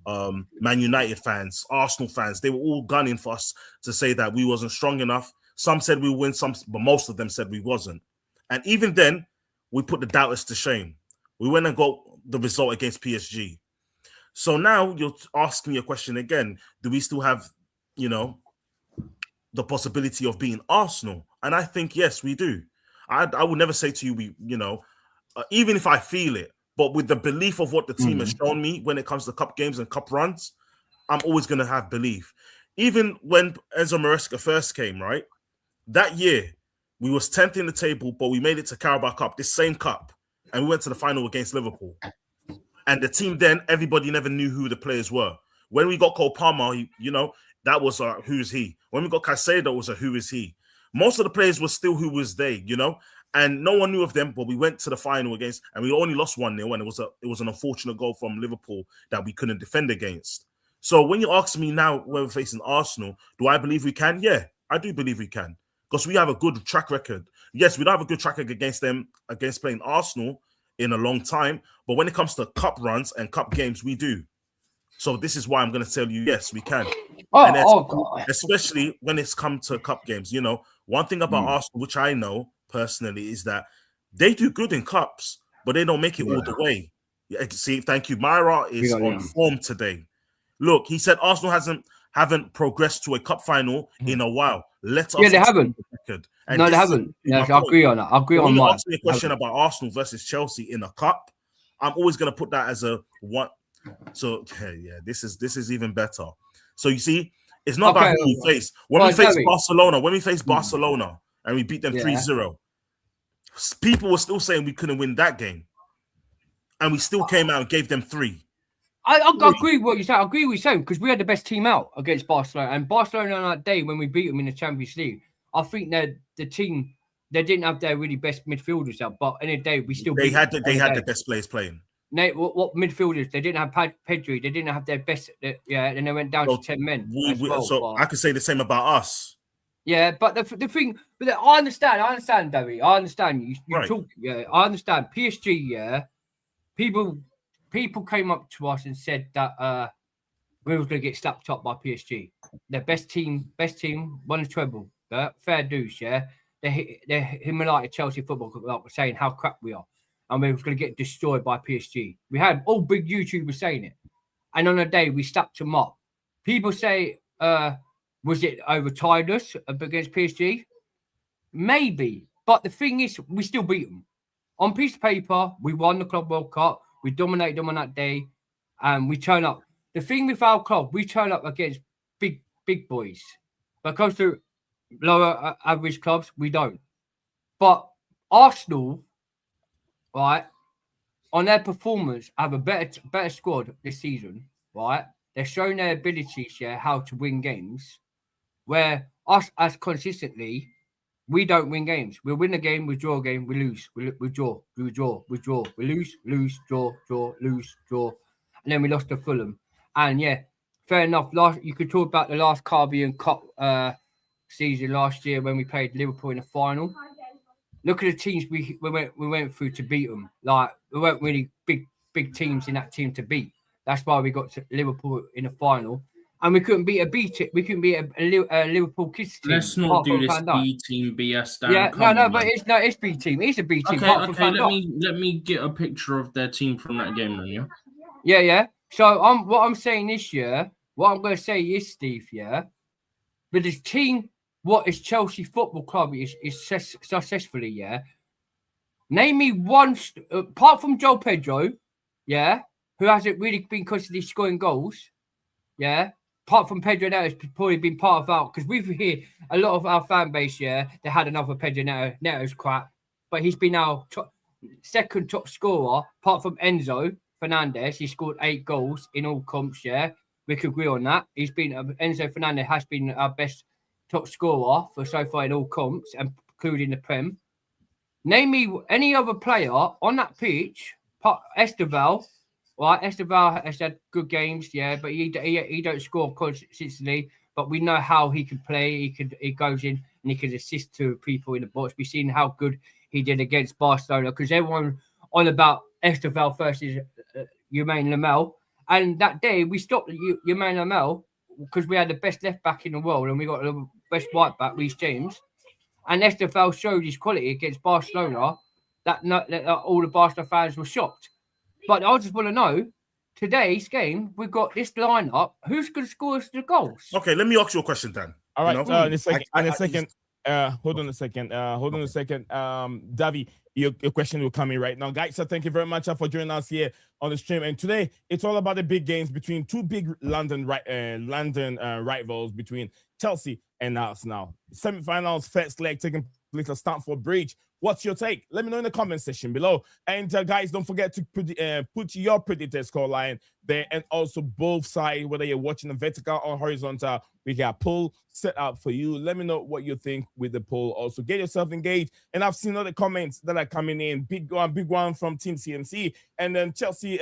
Man United fans, Arsenal fans, they were all gunning for us to say that we wasn't strong enough. Some said we win, but most of them said we wasn't. And even then, we put the doubters to shame. We went and got the result against PSG. So now you're asking me a question again. Do we still have, the possibility of being Arsenal? And I think, yes, we do. I would never say to you, even if I feel it, but with the belief of what the team has shown me when it comes to cup games and cup runs, I'm always going to have belief. Even when Enzo Maresca first came, right? That year, we was 10th in the table, but we made it to Carabao Cup, this same cup, and we went to the final against Liverpool. And the team then, everybody never knew who the players were. When we got Cole Palmer, that was a who's he. When we got Caicedo, it was a who is he. Most of the players were still who was they, and no one knew of them, but we went to the final against, and we only lost 1-0, and it was an unfortunate goal from Liverpool that we couldn't defend against. So when you ask me now when we're facing Arsenal, do I believe we can? Yeah, I do believe we can. Because we have a good track record. Yes, we don't have a good track record against them, against playing Arsenal in a long time. But when it comes to cup runs and cup games, we do. So this is why I'm going to tell you, yes, we can. Especially when it's come to cup games. One thing about Arsenal, which I know personally, is that they do good in cups, but they don't make it all the way. Yeah, see, thank you. Myra is on form today. Look, he said Arsenal haven't progressed to a cup final in a while. Let us. Yeah, they haven't. No, they haven't. Yes, I agree on that. I agree on that. When you ask me a question about Arsenal versus Chelsea in a cup, I'm always going to put that as a one. So yeah, this is even better. So you see, it's not about who we face. When we face Barcelona and we beat them 3-0, people were still saying we couldn't win that game, and we still came out and gave them 3. I agree with what you said. I agree with you saying because we had the best team out against Barcelona, and Barcelona on that day when we beat them in the Champions League, I think that the team they didn't have their really best midfielders out, but in the day we still they had the best players playing. What midfielders? They didn't have Pedri. They didn't have their best. And they went down to 10 men. I could say the same about us. Yeah, but the thing, I understand, David. I understand you right. Talk. Yeah, I understand. PSG. Yeah, people came up to us and said that we were going to get slapped up by PSG. Their best team, won a treble. Fair dues, yeah. They're humiliated Chelsea Football Club saying how crap we are. And we were going to get destroyed by PSG. We had all big YouTubers saying it. And on a day, we slapped them up. People say, was it overtired us against PSG? Maybe. But the thing is, we still beat them. On piece of paper, we won the Club World Cup. We dominated them on that day. And we turn up. The thing with our club, we turn up against big boys. When it comes to lower average clubs, we don't. But Arsenal, right, on their performance, have a better squad this season, right? They're showing their abilities, how to win games. Where us, as consistently, we don't win games. We win a game, we draw a game, we lose. We draw. We lose, draw. And then we lost to Fulham. And fair enough. You could talk about the last Carabao Cup season last year when we played Liverpool in the final. Look at the teams we went through to beat them. Like, we weren't really big teams in that team to beat. That's why we got to Liverpool in the final, and we couldn't beat We couldn't beat a Liverpool kids team. Let's not do this B team BS. But it's B team. It's a B team. Okay. Let me get a picture of their team from that game, then. Yeah. So what I'm saying this year, what I'm going to say is, Steve, but this team. What is Chelsea Football Club is successfully, Name me one, apart from Joe Pedro, who hasn't really been constantly scoring goals. Yeah. Apart from Pedro Neto's probably been part of our, because we've heard a lot of our fan base, they had another Pedro Neto. Neto's crap, but he's been our second top scorer, apart from Enzo Fernandez. He scored 8 goals in all comps, we could agree on that. He's been Enzo Fernandez has been our best top scorer for so far in all comps, including the Prem. Name me any other player on that pitch, Esteval. Right, Esteval has had good games, but he don't score consistently. But we know how he can play. He goes in and he can assist to people in the box. We've seen how good he did against Barcelona, because everyone on about Esteval versus Jermaine Lamel, and that day we stopped Jermaine Lamel because we had the best left back in the world and we got the best right back, Reece James, and Esteval showed his quality against Barcelona that all the Barcelona fans were shocked. But I just want to know, today's game, we've got this lineup. Who's going to score us the goals? Okay, let me ask you a question, Dan. All right, in a second. Hold on a second. Davi, your question will come in right now. Guys, so thank you very much for joining us here on the stream. And today, it's all about the big games between two big London rivals between Chelsea and Arsenal. Semi-finals, first leg taking place at Stamford Bridge. What's your take? Let me know in the comment section below. And guys, don't forget to put your predicted scoreline there, and also both sides, whether you're watching the vertical or horizontal, we got a poll set up for you. Let me know what you think with the poll. Also, get yourself engaged. And I've seen other comments that are coming in. Big one from Team CMC, and then Chelsea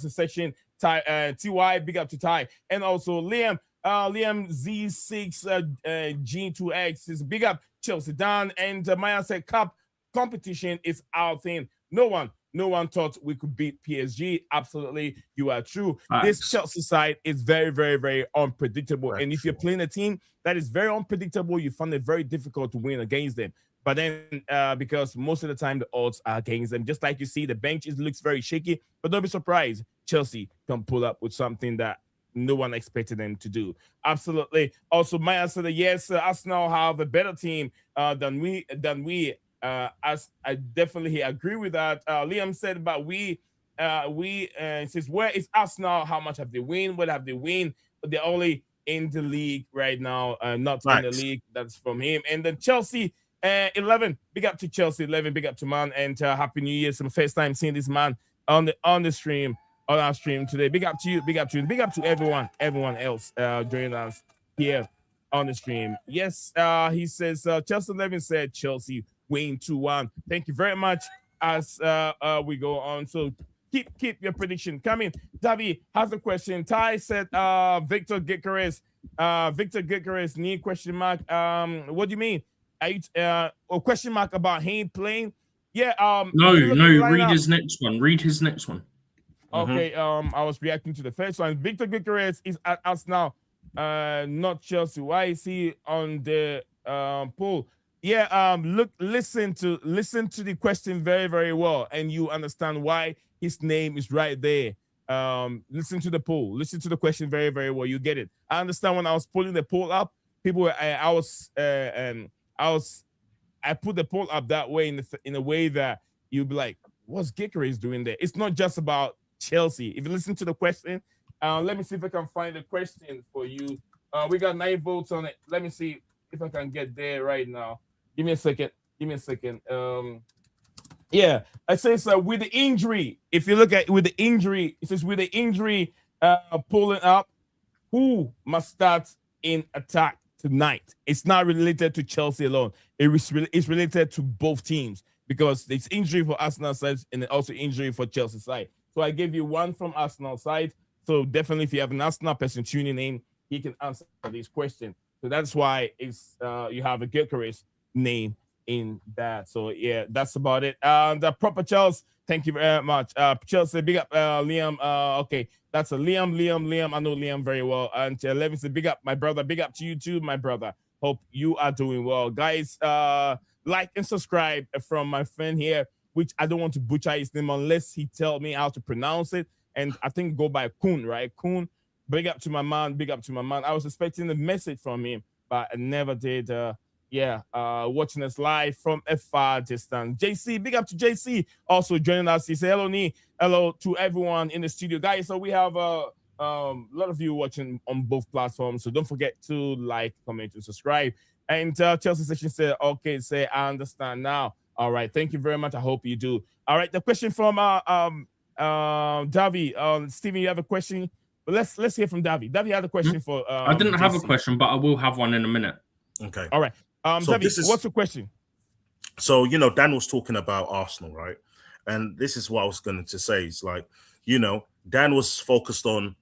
section. TY, big up to Ty, and also Liam Z6 G2X is big up Chelsea Dan, and Maya said Cup competition is our thing. No one thought we could beat PSG. Absolutely, you are true. Nice. This Chelsea side is very, very, very unpredictable. Right. And if you're playing a team that is very unpredictable, you find it very difficult to win against them. But then, because most of the time the odds are against them, just like you see, the bench looks very shaky. But don't be surprised, Chelsea can pull up with something that no one expected them to do. Absolutely. Also, Maya said that yes, Arsenal have a better team than we. As I definitely agree with that. Liam said, but we says, where is Arsenal? How much have they win? What have they win? But they're only in the league right now, not in the league. That's from him. And then Chelsea 11. Big up to Chelsea 11. Big up to man, and Happy New Year. It's my first time seeing this man on the stream. On our stream today. Big up to you, big up to you, big up to everyone else joining us here on the stream. Yes, he says Chelsea 11 said Chelsea win 2-1. Thank you very much as we go on. So keep your prediction coming. Davi has a question. Ty said Viktor Gyokeres need question mark. What do you mean? Or question mark about him playing? Yeah, no, read his next one. Okay, I was reacting to the first one. Viktor Gyokeres is at us now, not Chelsea. Why is he on the poll? Yeah, listen to the question very, very well, and you understand why his name is right there. Listen to the poll, listen to the question very, very well. You get it. I understand when I was pulling the poll up, people were I put the poll up that way in a way that you'd be like, what's Gyokeres doing there? It's not just about Chelsea. If you listen to the question, let me see if I can find the question for you. We got 9 votes on it. Let me see if I can get there right now. Give me a second. Yeah, it says with the injury. If you look at with the injury, it says with the injury pulling up, who must start in attack tonight? It's not related to Chelsea alone. It's related to both teams, because it's injury for Arsenal side and also injury for Chelsea side. So I gave you one from Arsenal side. So definitely, if you have an Arsenal person tuning in, he can answer this question. So that's why it's you have a Gyokeres name in that. So yeah, that's about it. The proper Chelsea. Thank you very much. Chelsea, big up Liam. Okay, that's a Liam. I know Liam very well. And Levin said, big up my brother. Big up to you too, my brother. Hope you are doing well, guys. Like and subscribe from my friend here, which I don't want to butcher his name unless he tell me how to pronounce it. And I think go by Kuhn, right? Kuhn, big up to my man. I was expecting a message from him, but I never did watching us live from a far distance. JC, big up to JC, also joining us. He said hello, hello to everyone in the studio, guys. So we have a lot of you watching on both platforms. So don't forget to like, comment, and subscribe. And Chelsea Session said, okay, say I understand now. All right, thank you very much. I hope you do. All right, the question from Davi. Stephen, you have a question? But let's hear from Davi. Davi had a question for. I didn't have a question, but I will have one in a minute. Okay. All right. So Davi, what's the question? So Dan was talking about Arsenal, right? And this is what I was going to say. It's like, Dan was focused on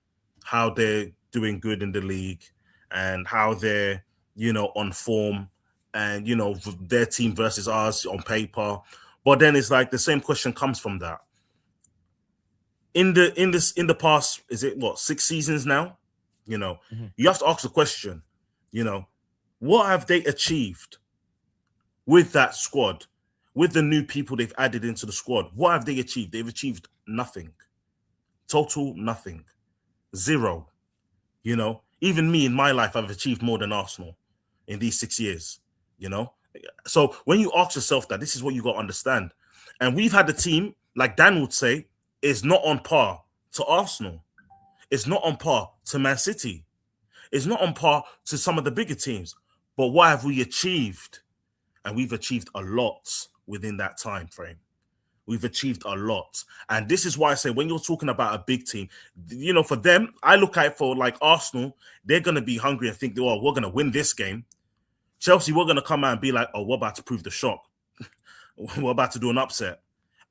how they're doing good in the league and how they're, on form and, their team versus ours on paper. But then it's like the same question comes from that. In the past, is it 6 seasons now? You have to ask the question, what have they achieved with that squad, with the new people they've added into the squad? What have they achieved? They've achieved nothing. Total nothing. Zero. Even me in my life, I've achieved more than Arsenal in these 6 years, So when you ask yourself that, this is what you got to understand. And we've had a team, like Dan would say, is not on par to Arsenal. It's not on par to Man City. It's not on par to some of the bigger teams. But what have we achieved? And we've achieved a lot within that time frame. We've achieved a lot. And this is why I say when you're talking about a big team, for them, I look at it for like Arsenal, they're going to be hungry and think, we're going to win this game. Chelsea, we're going to come out and be like, we're about to prove the shock. We're about to do an upset.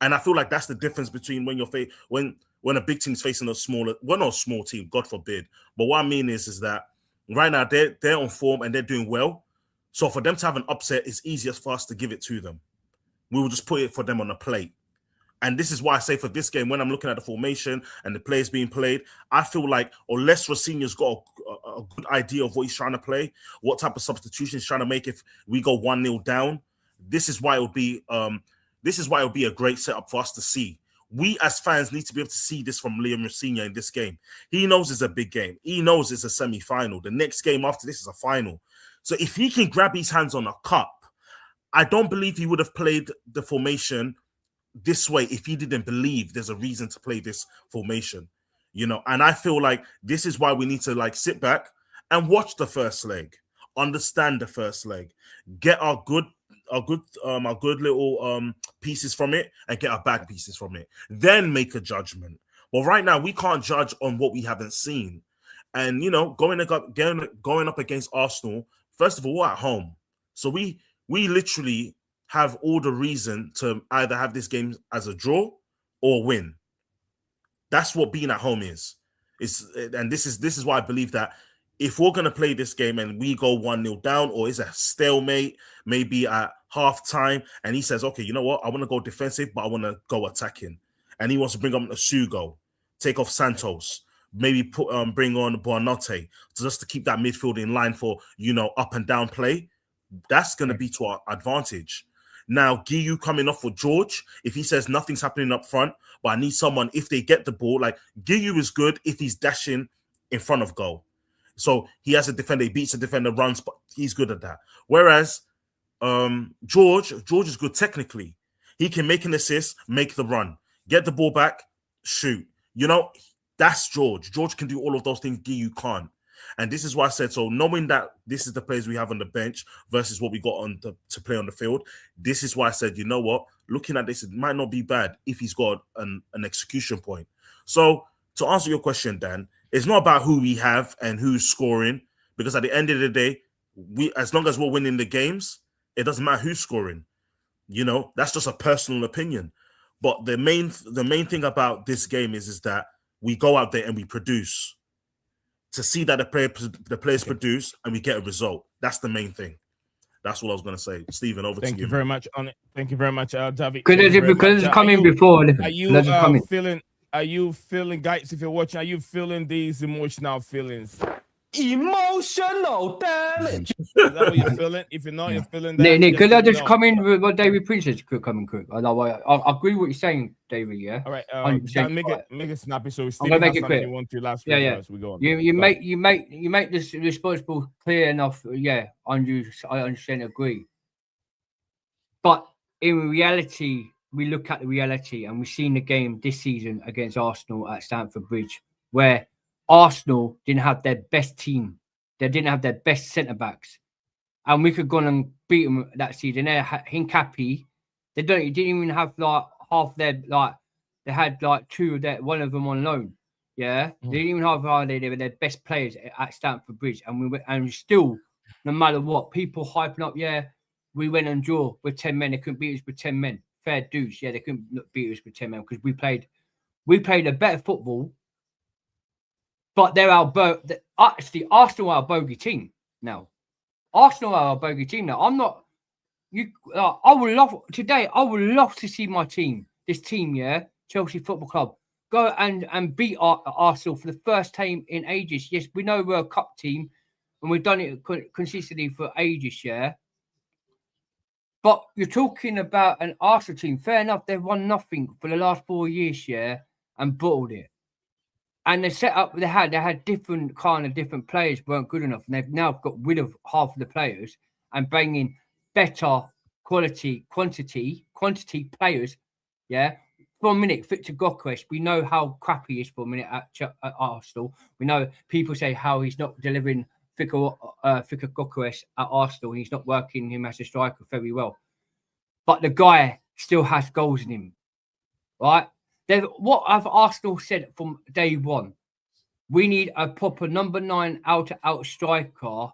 And I feel like that's the difference between when when a big team's facing a smaller, not a small team, God forbid. But what I mean is that right now they're on form and they're doing well. So for them to have an upset, it's easier for us to give it to them. We will just put it for them on a plate. And this is why I say for this game, when I'm looking at the formation and the players being played, I feel like unless Rosenior's got a good idea of what he's trying to play, what type of substitution he's trying to make if we go 1-0 down, this is why it would be a great setup for us to see. We as fans need to be able to see this from Liam Rosenior in this game. He knows it's a big game. He knows it's a semi-final. The next game after this is a final. So if he can grab his hands on a cup, I don't believe he would have played the formation this way if he didn't believe there's a reason to play this formation, and I feel like this is why we need to sit back and watch the first leg, understand the first leg, get our good little pieces from it and get our bad pieces from it, then make a judgment. Well, right now we can't judge on what we haven't seen. And going up against Arsenal, first of all, we're at home, so we literally have all the reason to either have this game as a draw or win. That's what being at home is. And this is why I believe that if we're going to play this game and we go 1-0 down, or is a stalemate, maybe at half time, and he says, okay, you know what? I want to go defensive, but I want to go attacking. And he wants to bring up Asugo, take off Santos, maybe bring on Buonanotte just to keep that midfield in line for, up and down play. That's going to be to our advantage. Now, Guiu coming off for George, if he says nothing's happening up front, but I need someone, if they get the ball, like Guiu is good if he's dashing in front of goal. So he has a defender, he beats a defender, runs, but he's good at that. Whereas George is good technically. He can make an assist, make the run, get the ball back, shoot. That's George. George can do all of those things Guiu can't. And this is why I said, so knowing that this is the players we have on the bench versus what we got to play on the field, this is why I said, you know what? Looking at this, it might not be bad if he's got an execution point. So to answer your question, Dan, it's not about who we have and who's scoring, because at the end of the day, as long as we're winning the games, it doesn't matter who's scoring. That's just a personal opinion. But the main thing about this game is that we go out there and we produce. To see that the players produce and we get a result. That's the main thing. That's what I was going to say. Stephen, over to you. Thank you very much, David. Because it's coming before. Are you feeling, guys, if you're watching, are you feeling these emotional feelings Emotional damage. Is that what you're feeling? If you're not, you're feeling that. Nick, could I let me just know. come in with what David Prince said? Could come in quick. I agree with what you're saying, David. Yeah. All right. 100% Dan, make right. it snappy. So I'm Stephen gonna make has it something quick. you want to last Yeah, week yeah. first. We go on. You Go on. make this responsible clear enough. Yeah, I understand, agree. But in reality, we look at the reality, and we've seen the game this season against Arsenal at Stamford Bridge, where Arsenal didn't have their best team. They didn't have their best centre backs, and we could go on and beat them that season. They had Hincapi. Didn't even have like half their like. They had like two of their one of them on loan. Yeah, they didn't even have they were their best players at Stamford Bridge, and still, no matter what, people hyping up. Yeah, we went and draw with 10 men. They couldn't beat us with 10 men. Fair dues. Yeah, they couldn't beat us with 10 men because we played a better football. But they're actually Arsenal are a bogey team now. Arsenal are a bogey team now. I'm not. I would love to see my team, this team, yeah, Chelsea Football Club, go and beat Arsenal for the first time in ages. Yes, we know we're a cup team, and we've done it consistently for ages, yeah. But you're talking about an Arsenal team. Fair enough, they've won nothing for the last 4 years, yeah, and bottled it. And the setup they had different players weren't good enough, and they've now got rid of half of the players and bringing better quantity players. Yeah, for a minute, Viktor Gyokeres, we know how crappy he is for a minute at Arsenal. We know people say how he's not delivering Viktor Gyokeres at Arsenal, and he's not working him as a striker very well. But the guy still has goals in him, right? What have Arsenal said from day one? We need a proper number 9 out striker,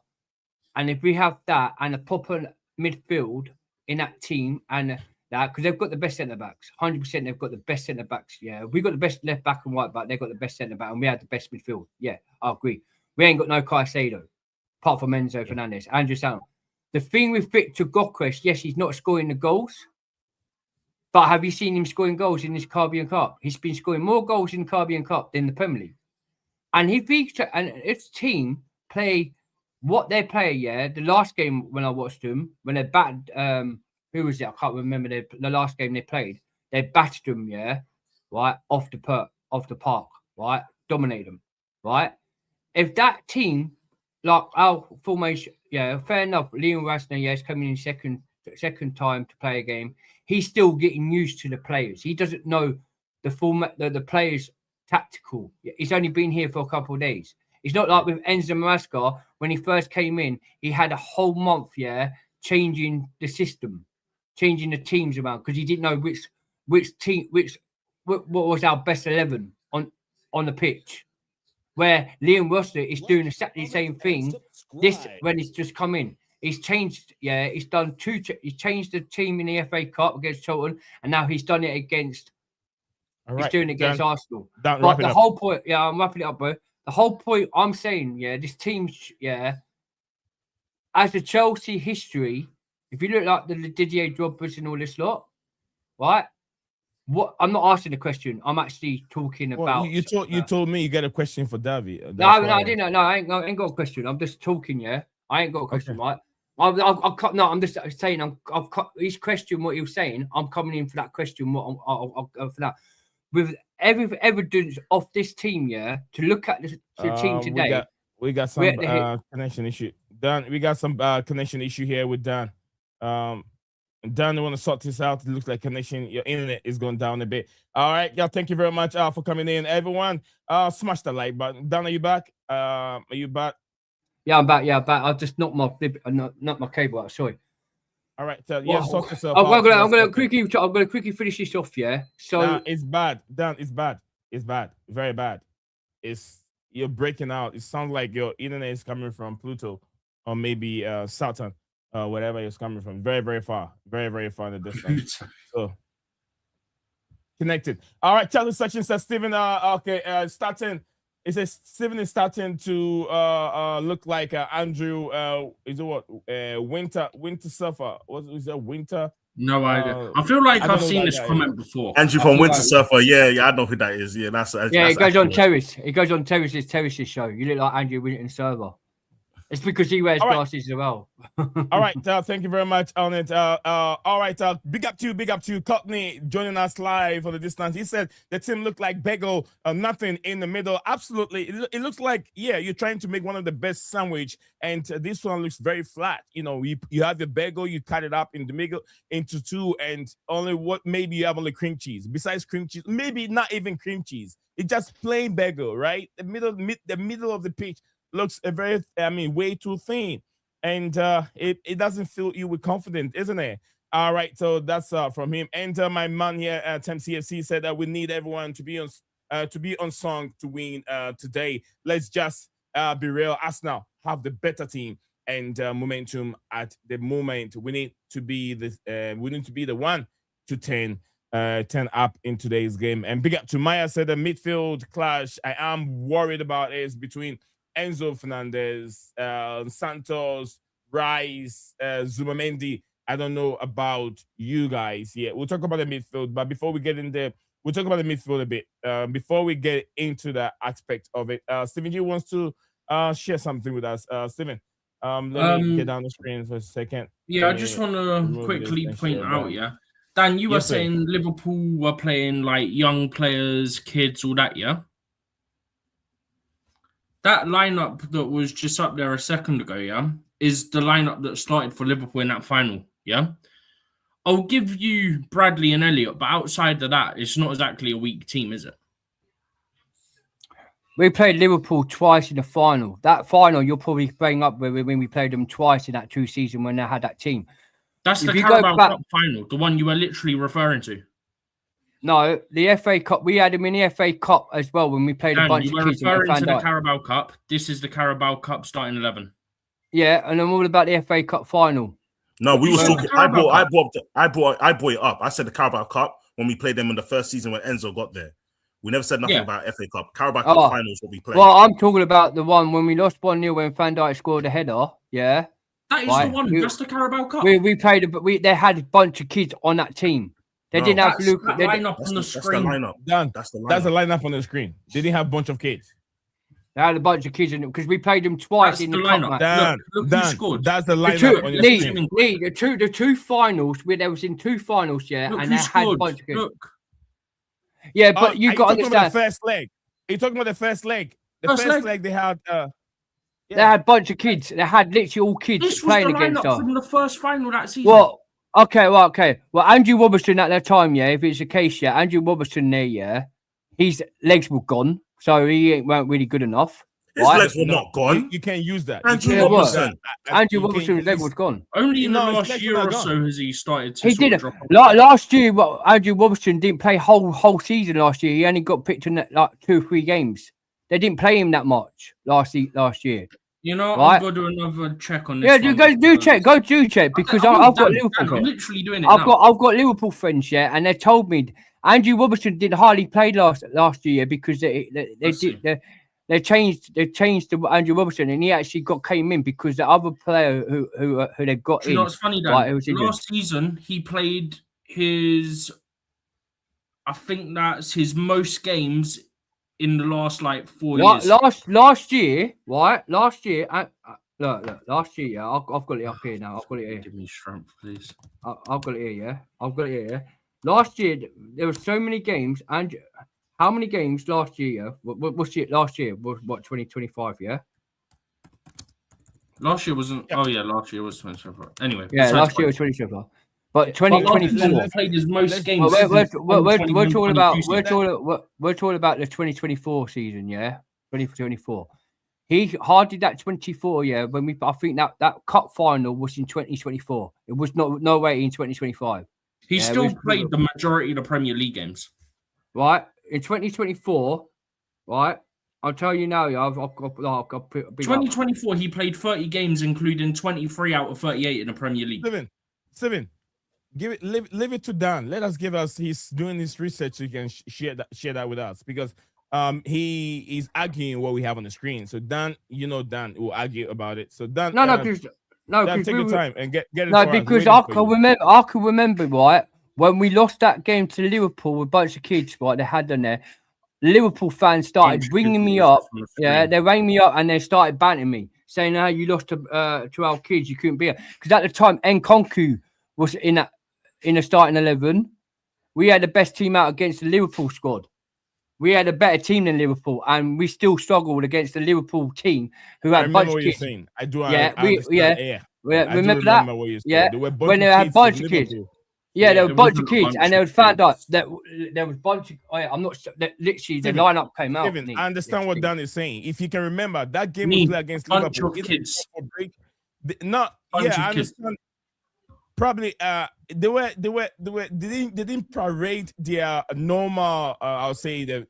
and if we have that and a proper midfield in that team, and that because they've got the best centre backs, 100%, they've got the best centre backs. Yeah, we got the best left back and right back. They've got the best centre back, and we had the best midfield. Yeah, I agree. We ain't got no Caicedo, apart from Enzo Fernandez, Andrew Sound. The thing with Viktor Gyokeres, yes, he's not scoring the goals. But have you seen him scoring goals in this Carabao Cup? He's been scoring more goals in the Carabao Cup than the Premier League. And if its team play what they play, yeah, the last game when I watched them, when they batted, who was it? I can't remember the last game they played. They battered them, yeah, right, off the park, right, dominate them, right. If that team, like our formation, yeah, fair enough. Liam Rosenior, yeah, is coming in second time to play a game. He's still getting used to the players. He doesn't know the format, the players tactical. He's only been here for a couple of days. It's not like with Enzo Maresca when he first came in. He had a whole month, yeah, changing the system, changing the teams around because he didn't know what was our best 11 on the pitch. Where Liam Rosenior is doing exactly the same thing. This when he's just come in. He's changed, yeah. He's done he's changed the team in the FA Cup against Tottenham, and now he's done it against. He's doing it against Arsenal. But the whole point, yeah, I'm wrapping it up, bro. The whole point I'm saying, yeah, this team, yeah, as a Chelsea history, if you look like the Didier Drogbas and all this lot, right? What I'm not asking the question. I'm actually talking about. You told me you got a question for Davi. No, I didn't. No, I ain't got a question. I'm just talking. Yeah, I ain't got a question, right? I'm just saying. I've cut his question. What he was saying. I'm coming in for that question. I'll go for that. With every evidence of this team, yeah, to look at the team today. We got some connection issue. Dan, we got some connection issue here with Dan. Dan, you want to sort this out? It looks like your internet is going down a bit. All right, y'all. Thank you very much for coming in, everyone. Smash the like button. Dan, are you back? Are you back? Yeah, I'm back. Yeah, I'm back. I just knocked my cable out. Sorry. All right, so yeah, sort yourself out. I'm gonna quickly finish this off. Yeah. So it's bad. Dan, it's bad. It's bad. Very bad. You're breaking out. It sounds like your internet is coming from Pluto or maybe Saturn. Wherever it's coming from, very, very far, very, very far in the distance. So connected. All right, Chelsea section says Stephen. Starting. It says Stephen is starting to look like Andrew. Is it what? Winter Surfer. What is that? Winter No idea. I feel like I've seen this comment is. before. Andrew from Winter Surfer. Yeah, I know who that is. Yeah, that's it goes on Terrace. It goes on Terrace's show. You look like Andrew Winton Server. It's because he wears glasses as well. All right, thank you very much on it. All right, big up to you, Courtney, joining us live on the distance. He said the team looked like bagel, nothing in the middle. Absolutely, it looks like you're trying to make one of the best sandwich, and this one looks very flat. You know, you have the bagel, you cut it up in the middle into two, and maybe you have only cream cheese. Besides cream cheese, maybe not even cream cheese. It's just plain bagel, right? The middle of the pitch looks way too thin, and it doesn't fill you with confidence, isn't it? All right, so that's from him. And my man here at CFC said that we need everyone to be on song to win today. Let's just be real. Arsenal have the better team and momentum at the moment. We need to be the 1 to 10 up in today's game. And big up to Maya, said the midfield clash I am worried about is between Enzo Fernandez, Santos, Rice, Zumamendi. I don't know about you guys. Yeah, we'll talk about the midfield, but before we get in there, we'll talk about the midfield a bit. Before we get into that aspect of it, Stephen G wants to share something with us. Stephen, let me get down the screen for a second. Yeah, I just want to quickly point out, Dan, you were saying Liverpool were playing like young players, kids, all that, yeah? That lineup that was just up there a second ago, is the lineup that started for Liverpool in that final, I'll give you Bradley and Elliott, but outside of that, it's not exactly a weak team, is it? We played Liverpool twice in the final. That final, you'll probably bring up when we played them twice in that 2 season when they had that team. That's the Carabao Cup final, the one you were literally referring to. No, the FA Cup. We had them in the FA Cup as well when we played a bunch of kids. You were referring to the Carabao Cup. This is the Carabao Cup starting 11. Yeah, and I'm all about the FA Cup final. No, we were talking. I brought it up. I said the Carabao Cup when we played them in the first season when Enzo got there. We never said nothing about FA Cup. Carabao Cup final is what we played. Well, I'm talking about the one when we lost 1-0 when Van Dijk scored a header. Yeah, that is the one. That's the Carabao Cup. We played, they had a bunch of kids on that team. They didn't have Luke. That's the lineup on the screen. That's the lineup on the screen. They didn't have a bunch of kids. They had a bunch of kids in it because we played them twice in the lineup. Look who scored. That's the lineup on your screen. The two finals where there was in 2 finals, and they had a bunch of kids. Look. Yeah, but you got to understand. About the first leg. Are you talking about the first leg? The first leg they had. They had a bunch of kids. They had literally all kids playing against us. From the first final that season. Well, okay. Well, Andrew Robertson at that time, if it's the case, Andrew Robertson there, his legs were gone, so he weren't really good enough. His legs were not gone. You can't use that. Andrew Robertson. Andrew Robertson's leg was gone. Only in the last year or so has he started to. He did. Last year, Andrew Robertson didn't play whole season last year. He only got picked in like 2 or 3 games. They didn't play him that much last year. You know, I'll go do another check on this. Yeah, go do check because I've got Liverpool. I'm literally doing it. I've got Liverpool friends, and they told me Andrew Robertson did hardly play last year because they changed to Andrew Robertson, and he actually came in because the other player who they got in. You know what's funny, Dan? Last season he played I think that's his most games in the last 4 years. Last year, right? Last year, look, last year, yeah, I've got it up here now. I've got it here. Give me strength, please. I've got it here, yeah. I've got it here. Last year, there were so many games, and how many games last year? Yeah? What's it? Last year was what 2025, yeah. Last year wasn't. Yeah. Oh yeah, last year was 2025. Anyway, yeah, last year was 2025. But 2024 played his most games. We're talking about the 2024 season, yeah, 2024. He hardly that 24, yeah. I think that cup final was in 2024. It was no way in 2025. He still played the majority of the Premier League games, right? In 2024, right? I'll tell you now, I've got 2024. He played 30 games, including 23 out of 38 in the Premier League. Steven. Leave it to Dan. Let us he's doing his research so he can share that with us because he is arguing what we have on the screen. So Dan will argue about it. So Dan, No, take your time and get it. No, because I can remember, right, when we lost that game to Liverpool with a bunch of kids, right, they had on there. Liverpool fans started ringing me up. Yeah, they rang me up and they started banting me, saying, "How you lost to our kids? You couldn't be here." Because at the time, Nkunku was in the starting 11. We had the best team out against the Liverpool squad. We had a better team than Liverpool, and we still struggled against the Liverpool team who had a bunch of kids. Saying. I do. Yeah, remember that. What you're saying. Yeah, there were when they had a bunch of kids. Yeah, there were a bunch of kids, and they found out that there was a bunch of. I'm not sure. Literally, the lineup came out. I understand what Dan is saying. If you can remember, that game was played against Liverpool. Kids. I understand. Probably, they didn't parade their normal. I'll say the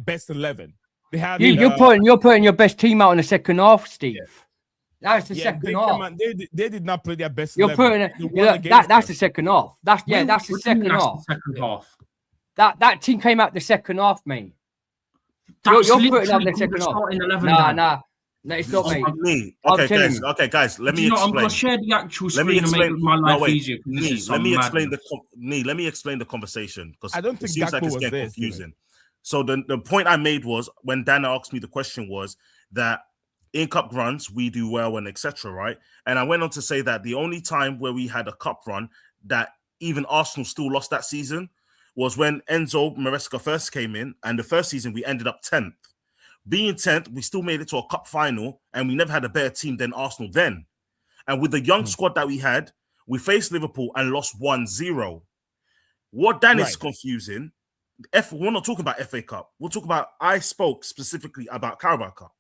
best 11. They had. You're putting your best team out in the second half, Steve. Yeah. That's the second half. They did not play their best. You're 11. putting that's the second half. That's the second half. That team came out the second half, mate. You're putting out the second half. No, it's not me. Okay, guys. Let me explain. I'm gonna share the actual screen and make my life easier. Let me explain the conversation because I don't think it seems like it's getting confusing. So the point I made was when Dana asked me the question was that in cup runs we do well and etc. Right, and I went on to say that the only time where we had a cup run that even Arsenal still lost that season was when Enzo Maresca first came in, and the first season we ended up 10th. Being 10th, we still made it to a cup final, and we never had a better team than Arsenal then. And with the young squad that we had, we faced Liverpool and lost 1-0. What Dan is confusing, we're not talking about FA Cup. We'll talk about, I spoke specifically about Carabao Cup,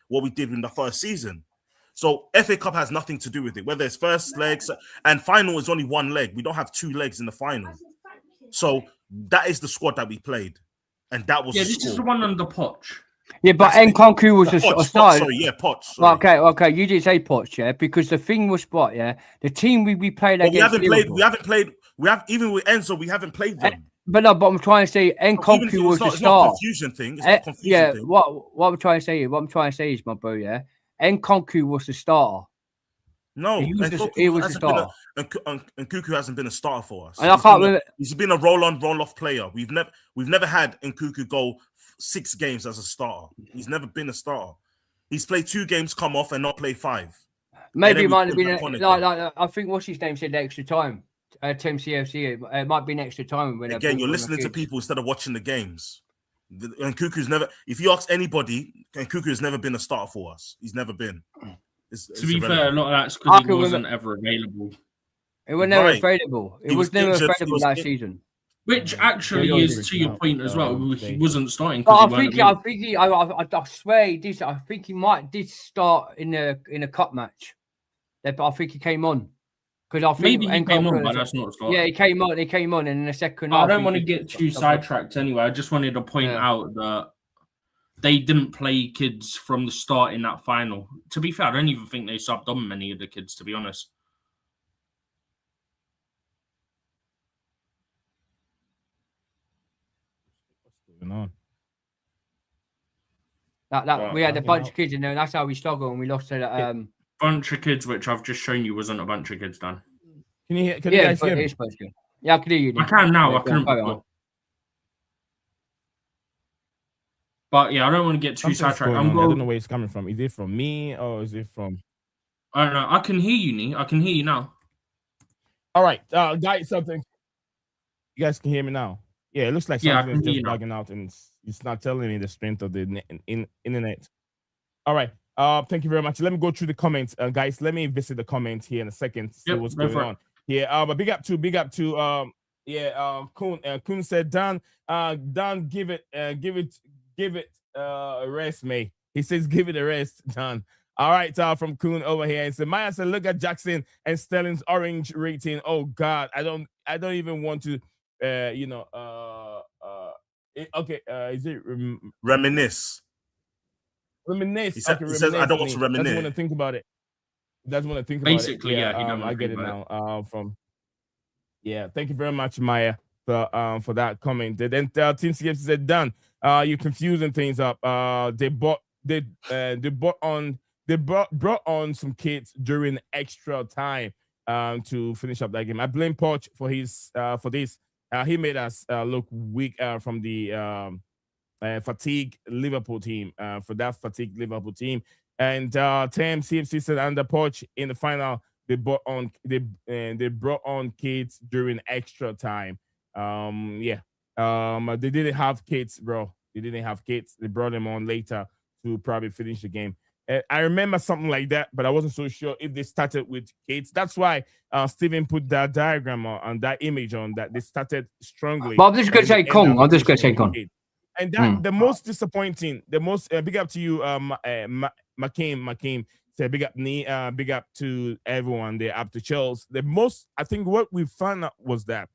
what we did in the first season. So FA Cup has nothing to do with it, whether it's first legs, and final is only one leg. We don't have two legs in the final. So that is the squad that we played. And that was this is the one under Poch. Yeah, but Nkunku was a starter. Poch. Okay, you did say Poch, yeah, because the thing was, the team we played against. We haven't played. Even with Enzo, we haven't played them. But I'm trying to say Nkunku was the starter. It's not a confusion thing. It's not a confusion thing. What I'm trying to say is, my bro, Nkunku was the starter. No, he was a starter. And Nkunku hasn't been a starter for us. And I can't remember. He's been a roll-on, roll-off player. We've never had Nkunku go 6 games as a starter. He's never been a starter. He's played 2 games, come off, and not play 5. Maybe it might have been like I think what's his name said the extra time. Tim CFC. It might be an extra time. Again, you're listening to people instead of watching the games. Nkunku's never. If you ask anybody, Nkunku has never been a starter for us. He's never been. To be fair, a lot of that's because he wasn't ever available. It was never available. It was never available last season. Which actually is to your point as well. He wasn't starting. I swear he did. I think he did start in a cup match. But I think he came on. Because I think maybe he came on, but that's not a start. Yeah, he came on, and in the second half. I don't want to get too sidetracked anyway. I just wanted to point out that they didn't play kids from the start in that final. To be fair, I don't even think they subbed on many of the kids, to be honest. What's going on? We had a bunch of kids in there, and that's how we struggled, and we lost to the bunch of kids, which I've just shown you wasn't a bunch of kids, Dan. Can you guys hear me? Yeah, I can hear you. I can now. I couldn't before. But yeah, I don't want to get too sidetracked. I don't know where it's coming from. Is it from me or is it from? I don't know. I can hear you, Nee. I can hear you now. All right, guys, something. You guys can hear me now. Yeah, it looks like something's just bugging out, and it's not telling me the strength of the internet. All right. Thank you very much. Let me go through the comments, guys. Let me visit the comments here in a second. See what's going on. Yeah. But big up to Kun said, Dan, give it a rest, mate. He says, give it a rest, Dan. All right, from Kun over here. And so Maya said, look at Jackson and Sterling's orange rating. Oh God, I don't even want to, okay. Is it reminisce? Reminisce. He says, I don't want to reminisce. Doesn't want to think about it. Basically, yeah. I get it now. Thank you very much, Maya, for that comment. Then Team CFC said, Dan, you're confusing things up. They bought on they brought on some kids during extra time to finish up that game. I blame Poch for his for this. He made us look weak from the fatigue Liverpool team for that fatigue Liverpool team. And Tam CFC said under Poch in the final they brought on kids during extra time. They didn't have kids, bro. They didn't have kids. They brought them on later to probably finish the game. I remember something like that, but I wasn't so sure if they started with kids. That's why Steven put that diagram on that image on that they started strongly. But I'm just going to say Kong. I'm just going to say Kong. And that the most disappointing, the most big up to you, Makim. Say big up to everyone there, up to Chelsea. The most, I think, what we found out was that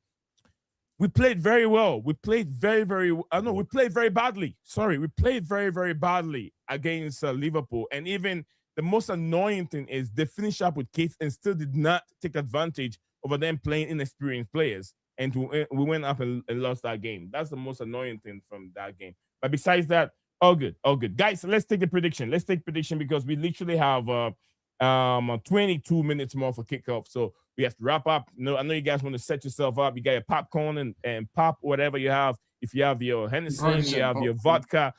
we played very well. We played we played very badly. Sorry, we played very, very badly against Liverpool. And even the most annoying thing is they finished up with kids and still did not take advantage of them playing inexperienced players. And we went up and lost that game. That's the most annoying thing from that game. But besides that, all good, all good. Guys, let's take the prediction. Let's take prediction because we literally have 22 minutes more for kickoff. So we have to wrap up. No, I know you guys want to set yourself up. You got your popcorn and pop, whatever you have. If you have your Hennessy, you have your vodka,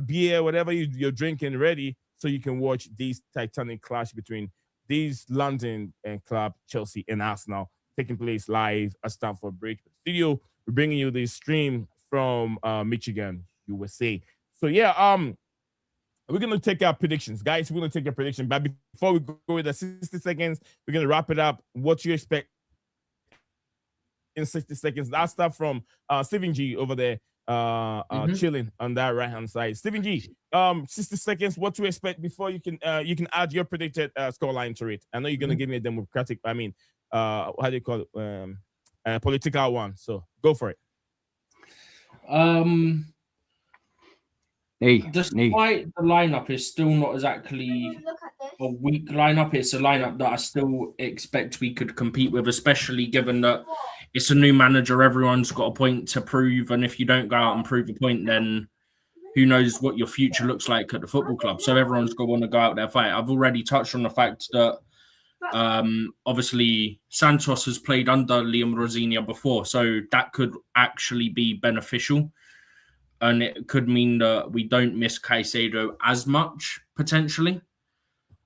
beer, whatever you're drinking ready, so you can watch this titanic clash between these London club, Chelsea and Arsenal, taking place live at Stamford Bridge studio. We're bringing you this stream from Michigan, USA. So yeah, we're gonna take our predictions, guys. We're gonna take our prediction, but before we go with the 60 seconds, we're gonna wrap it up. What you expect in 60 seconds? I'll start from Stephen G over there, chilling on that right hand side. Stephen G, 60 seconds. What to expect before you can add your predicted scoreline to it. I know you're gonna give me a democratic. I mean, how do you call it? Political one. So go for it. Despite the lineup is still not exactly a weak lineup, it's a lineup that I still expect we could compete with, especially given that it's a new manager. Everyone's got a point to prove, and if you don't go out and prove a point, then who knows what your future looks like at the football club. So everyone's going to want to go out there fight. I've already touched on the fact that obviously Santos has played under Liam Rosenior before, so that could actually be beneficial. And it could mean that we don't miss Caicedo as much, potentially.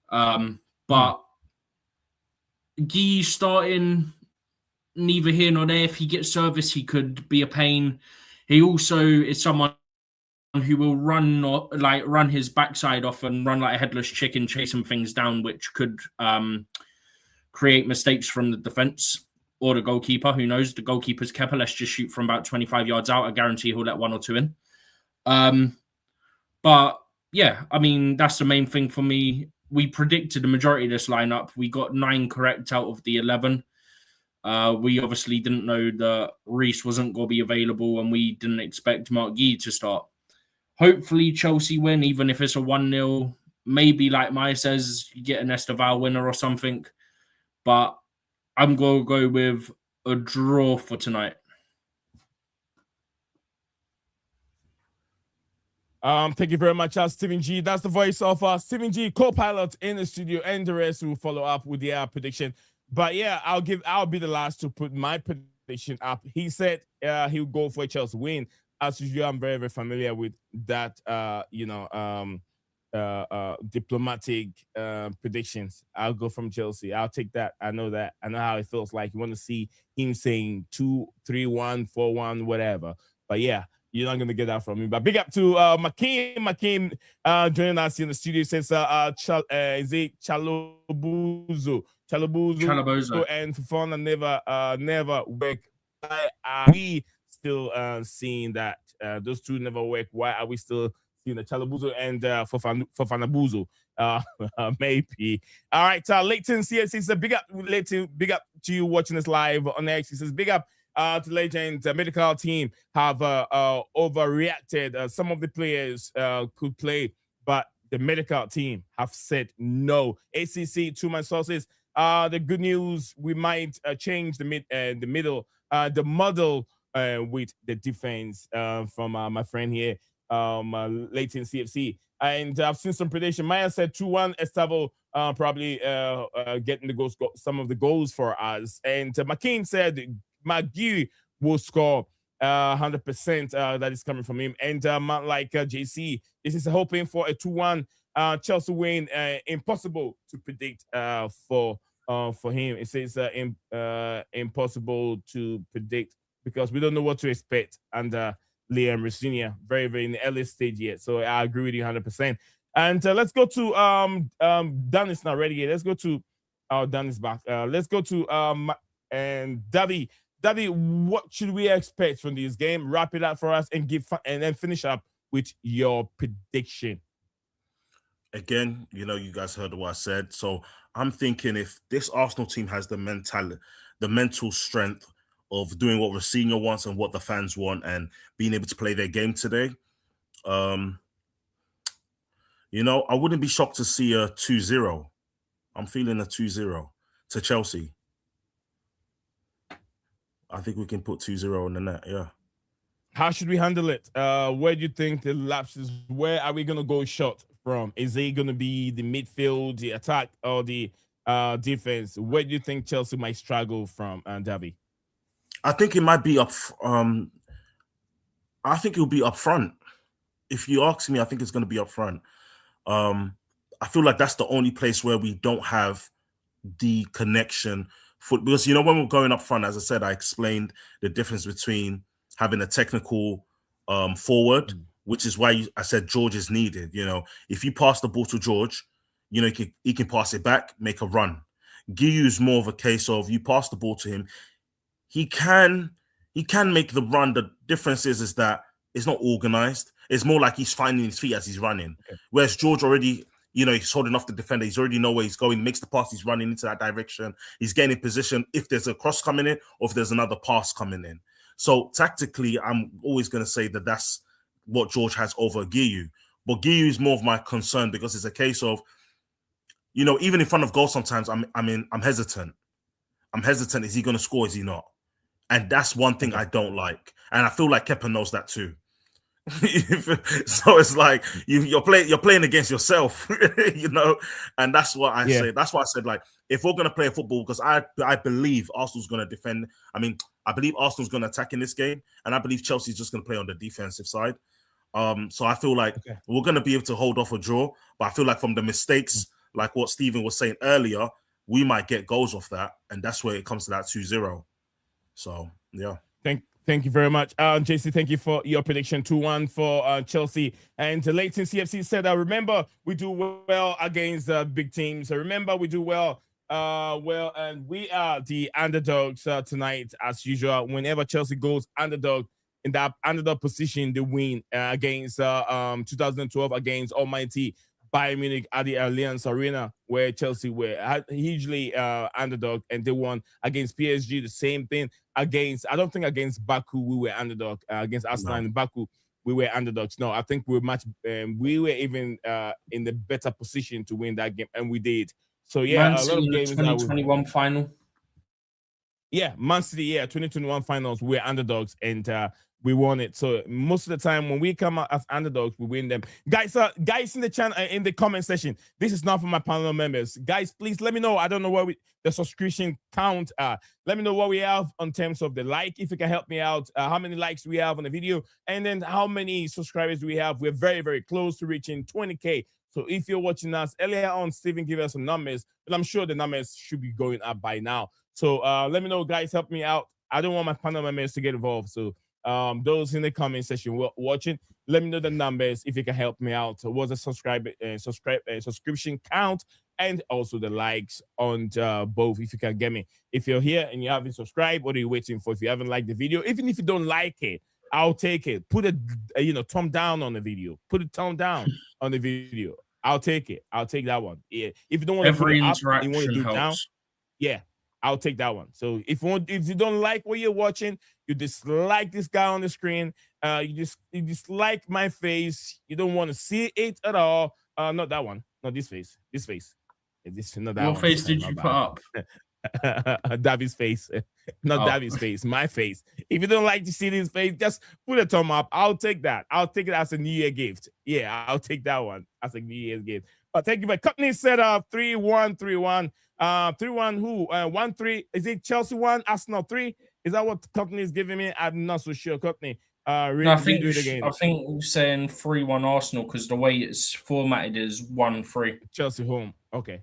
But Guy starting, neither here nor there. If he gets service, he could be a pain. He also is someone who will run his backside off and run like a headless chicken, chasing things down, which could create mistakes from the defence or the goalkeeper. Who knows? The goalkeeper's Kepa. Let's just shoot from about 25 yards out. I guarantee he'll let one or two in. But yeah, I mean, that's the main thing for me. We predicted the majority of this lineup. We got 9 correct out of the 11. We obviously didn't know that Reece wasn't going to be available, and we didn't expect Mark Guy to start. Hopefully Chelsea win, even if it's a 1-0. Maybe, like Maya says, you get an Esteval winner or something. But I'm going to go with a draw for tonight. Thank you very much, Stephen G. That's the voice of Stephen G, co-pilot in the studio, and the rest will follow up with their prediction. But yeah, I'll be the last to put my prediction up. He said he'll go for a Chelsea win. As usual, I'm very, very familiar with that. Diplomatic predictions. I'll go from Chelsea. I'll take that. I know that. I know how it feels like. You want to see him saying 2-3-1, 4-1, whatever. But yeah. You're not going to get that from me. But big up to Makim. Makim joining us in the studio. Says, is it Chalobuzo? Chalobuzo and Fofana never work. Why are we still seeing that? Those two never work. Why are we still seeing the Chalobuzo and Fofanabuzo? Maybe. All right. Leighton CSC says, big up, Leighton. Big up to you watching us live on X. He says, big up. To legend, medical team have overreacted. Some of the players could play, but the medical team have said no. ACC, to my sources, the good news, we might change the model with the defense from my friend here. Leighton CFC. And I've seen some prediction. Maya said 2-1. Estavo probably getting the goals, some of the goals for us. And McCain said McGee will score 100%. That is coming from him. And like JC, this is hoping for a 2-1 Chelsea win. Impossible to predict for him. It says impossible to predict because we don't know what to expect. And Liam Rosenior, very, very in the early stage yet. So I agree with you 100%. And let's go to Dan is not ready yet. Let's go to Dan is back. Let's go to and Davi, what should we expect from this game? Wrap it up for us and then finish up with your prediction. Again, you guys heard what I said. So I'm thinking if this Arsenal team has the mental strength of doing what Rosenior wants and what the fans want and being able to play their game today, I wouldn't be shocked to see a 2-0. I'm feeling a 2-0 to Chelsea. I think we can put 2-0 in the net, yeah. How should we handle it? Where do you think the lapses? Where are we going to go short from? Is it going to be the midfield, the attack, or the defense? Where do you think Chelsea might struggle from, Davi? I think it might be up. I think it'll be up front. If you ask me, I think it's going to be up front. I feel like that's the only place where we don't have the connection. Because, when we're going up front, as I said, I explained the difference between having a technical forward, which is why I said George is needed. If you pass the ball to George, he can pass it back, make a run. Guiu is more of a case of you pass the ball to him. He can make the run. The difference is that it's not organized. It's more like he's finding his feet as he's running. Okay. Whereas George already, he's holding off the defender. He's already know where he's going, makes the pass, he's running into that direction. He's getting in position if there's a cross coming in or if there's another pass coming in. So tactically, I'm always going to say that that's what George has over Guiu. But Guiu is more of my concern because it's a case of, even in front of goal sometimes I'm hesitant. I'm hesitant. Is he going to score? Is he not? And that's one thing I don't like. And I feel like Kepa knows that too. So it's like you're playing against yourself, and that's what I say. That's why I said, like, if we're going to play football, because I believe Arsenal's going to defend. I believe Arsenal's going to attack in this game, and I believe Chelsea's just going to play on the defensive side. So I feel like we're going to be able to hold off a draw, but I feel like from the mistakes, like what Stephen was saying earlier, we might get goals off that, and that's where it comes to that 2-0. So yeah. Thank you very much. JC, thank you for your prediction. 2-1 for Chelsea. And Leighton CFC said, remember, we do well against big teams. So remember, we do well. And we are the underdogs tonight, as usual. Whenever Chelsea goes underdog, in that underdog position, they win against 2012 against Almighty Bayern Munich at the Allianz Arena, where Chelsea were hugely underdog, and they won against PSG. The same thing against Baku, we were underdog. Against Arsenal and Baku, we were underdogs. No, I think we were even in the better position to win that game, and we did. So yeah, Man City, a lot of games. 2021 final. Yeah, Man City. Yeah, 2021 finals. We're underdogs, and we won it. So most of the time when we come out as underdogs, we win them. Guys in the channel, in the comment section, this is not for my panel members. Guys, please let me know. I don't know where the subscription count are. Let me know what we have in terms of the like, if you can help me out, how many likes we have on the video, and then how many subscribers we have. We're very, very close to reaching 20K. So if you're watching us earlier on, Stephen gave us some numbers, but I'm sure the numbers should be going up by now. So let me know, guys, help me out. I don't want my panel members to get involved. So those in the comment section watching, let me know the numbers if you can help me out. What's the subscription count, and also the likes on both, if you can get me. If you're here and you haven't subscribed, what are you waiting for? If you haven't liked the video, even if you don't like it, I'll take it. Put a thumb down on the video. Put a thumb down on the video. I'll take it. I'll take that one. Yeah. If you don't want to put it up, you want to do it down. Yeah. I'll take that one. So if you don't like what you're watching, you dislike this guy on the screen, you dislike my face, you don't want to see it at all. Not that one. Not this face. This face. This not that what one. face did you put up? Davi's face. Not Davi's face, my face. If you don't like to see his face, just put a thumb up. I'll take that. I'll take it as a New Year gift. Yeah, I'll take that one as a New Year's gift. But thank you. But Courtney set up 3-1, 3-1. 3-1 who? 1-3. Is it Chelsea 1, Arsenal 3? Is that what Courtney is giving me? I'm not so sure, Courtney. No, I think we're saying 3-1 Arsenal because the way it's formatted is 1-3. Chelsea home. Okay.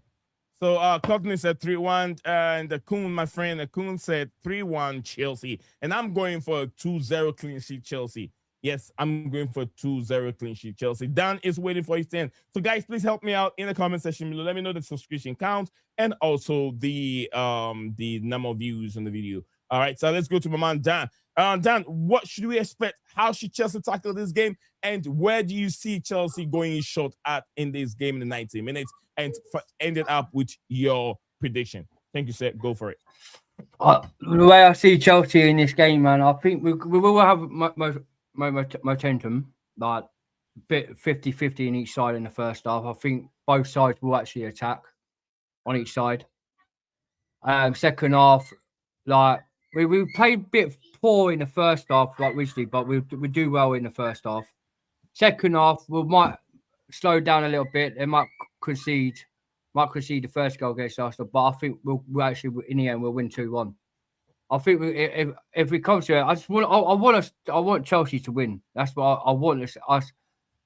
So Courtney said 3-1, and Kuhn, my friend, Kuhn said 3-1 Chelsea. And I'm going for a 2-0 clean sheet Chelsea. Yes, I'm going for 2-0 clean sheet Chelsea. Dan is waiting for his 10. So guys, please help me out in the comment section below. Let me know the subscription count and also the number of views on the video. All right, so let's go to my man Dan. Dan, what should we expect? How should Chelsea tackle this game? And where do you see Chelsea going short at in this game in the 90 minutes? And end it up with your prediction. Thank you, sir. Go for it. The way I see Chelsea in this game, man, I think we will have momentum, like bit 50-50 in each side in the first half. I think both sides will actually attack on each side. Second half, like we played a bit poor in the first half, like recently, but we do well in the first half. Second half, we might slow down a little bit. They might concede the first goal against Arsenal, but I think we'll actually in the end we'll win 2-1. I think if we come to it, I want Chelsea to win. That's what I want us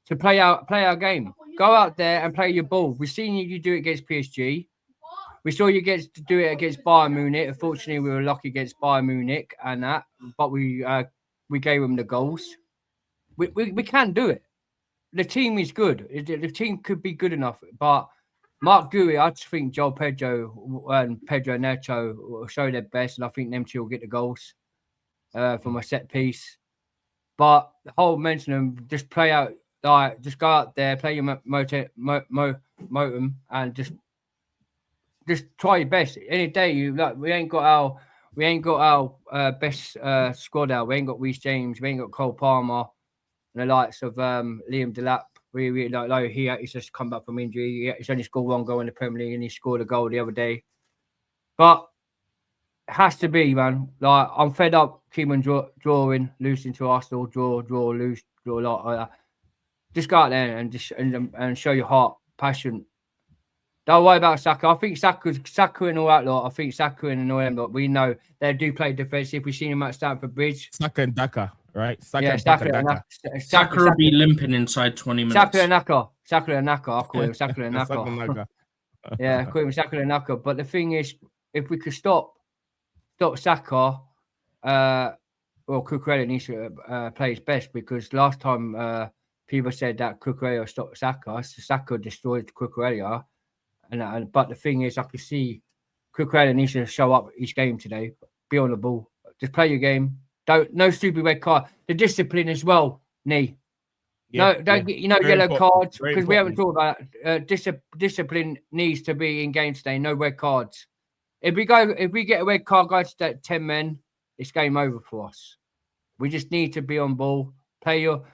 to play our game. Go out there and play your ball. We've seen you do it against PSG. We saw you get to do it against Bayern Munich. Unfortunately, we were lucky against Bayern Munich and that, but we gave them the goals. We can do it. The team is good. The team could be good enough, but Mark Gui, I just think Joel Pedro and Pedro Neto will show their best, and I think them two will get the goals from a set piece. But the whole mention of just play out, like just go out there, play your motum, and just try your best. Any day we ain't got our best squad out. We ain't got Reece James, we ain't got Cole Palmer, and the likes of Liam Delap. We really like he's just come back from injury. He's only scored one goal in the Premier League, and he scored a goal the other day. But it has to be, man. Like I'm fed up keeping drawing, losing to Arsenal, draw, lose, draw, like that. Just go out there and show your heart, passion. Don't worry about Saka. I think Saka and all that lot. I think Saka and all them lot. We know they do play defensive. We've seen him at Stamford Bridge. Saka and Daka, right? Saka will be limping inside 20 minutes. Saka and Naka. I call him Saka and Naka. Yeah, I call him Saka and Naka. But the thing is, if we could stop Saka, Cucurella needs to play his best, because last time people said that Cucurella stopped Saka. Saka destroyed Cucurella. But the thing is, I can see Cucurella needs to show up each game today. Be on the ball. Just play your game. No stupid red card. The discipline as well, Nee. Yeah, don't get yellow cards, because we haven't talked about it. Discipline needs to be in game today. No red cards. If we get a red card, guys, to 10 men, it's game over for us. We just need to be on ball. Be on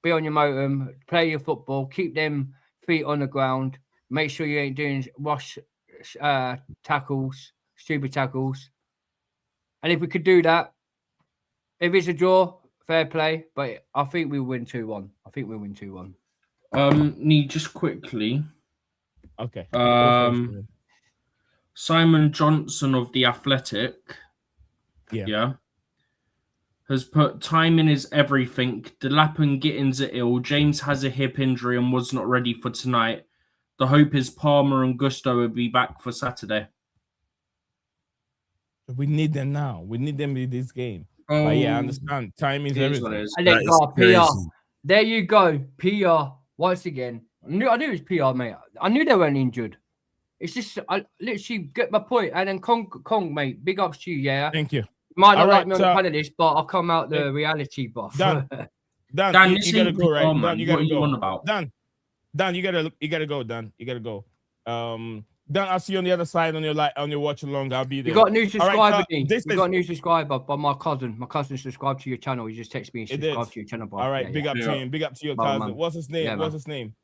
your motum. Play your football. Keep them feet on the ground. Make sure you ain't doing rush tackles, stupid tackles. And if we could do that, if it's a draw, fair play. But I think we'll win 2-1. Need just quickly. Okay. Simon Johnson of The Athletic. Yeah. Has put timing is everything. Delap and Gittins are ill. James has a hip injury and was not ready for tonight. The hope is Palmer and Gusto will be back for Saturday. We need them now. We need them in this game. But yeah, I understand. Time is everything. PR. There you go. PR. Once again. I knew it was PR, mate. I knew they weren't injured. It's just, I literally get my point. And then Kong, mate, big ups to you, yeah? Thank you. Might not like me on the panelist, but I'll come out the reality buff. Dan, you gotta go, right? Dan, you gotta go. Dan, you gotta go, Dan. You gotta go. Dan, I'll see you on the other side on your watch along. I'll be there. You got a new subscriber, Dean. You got a new subscriber by my cousin. My cousin subscribed to your channel. He just texted me and subscribed to your channel. All right, big up to him. Big up to your cousin. What's his name?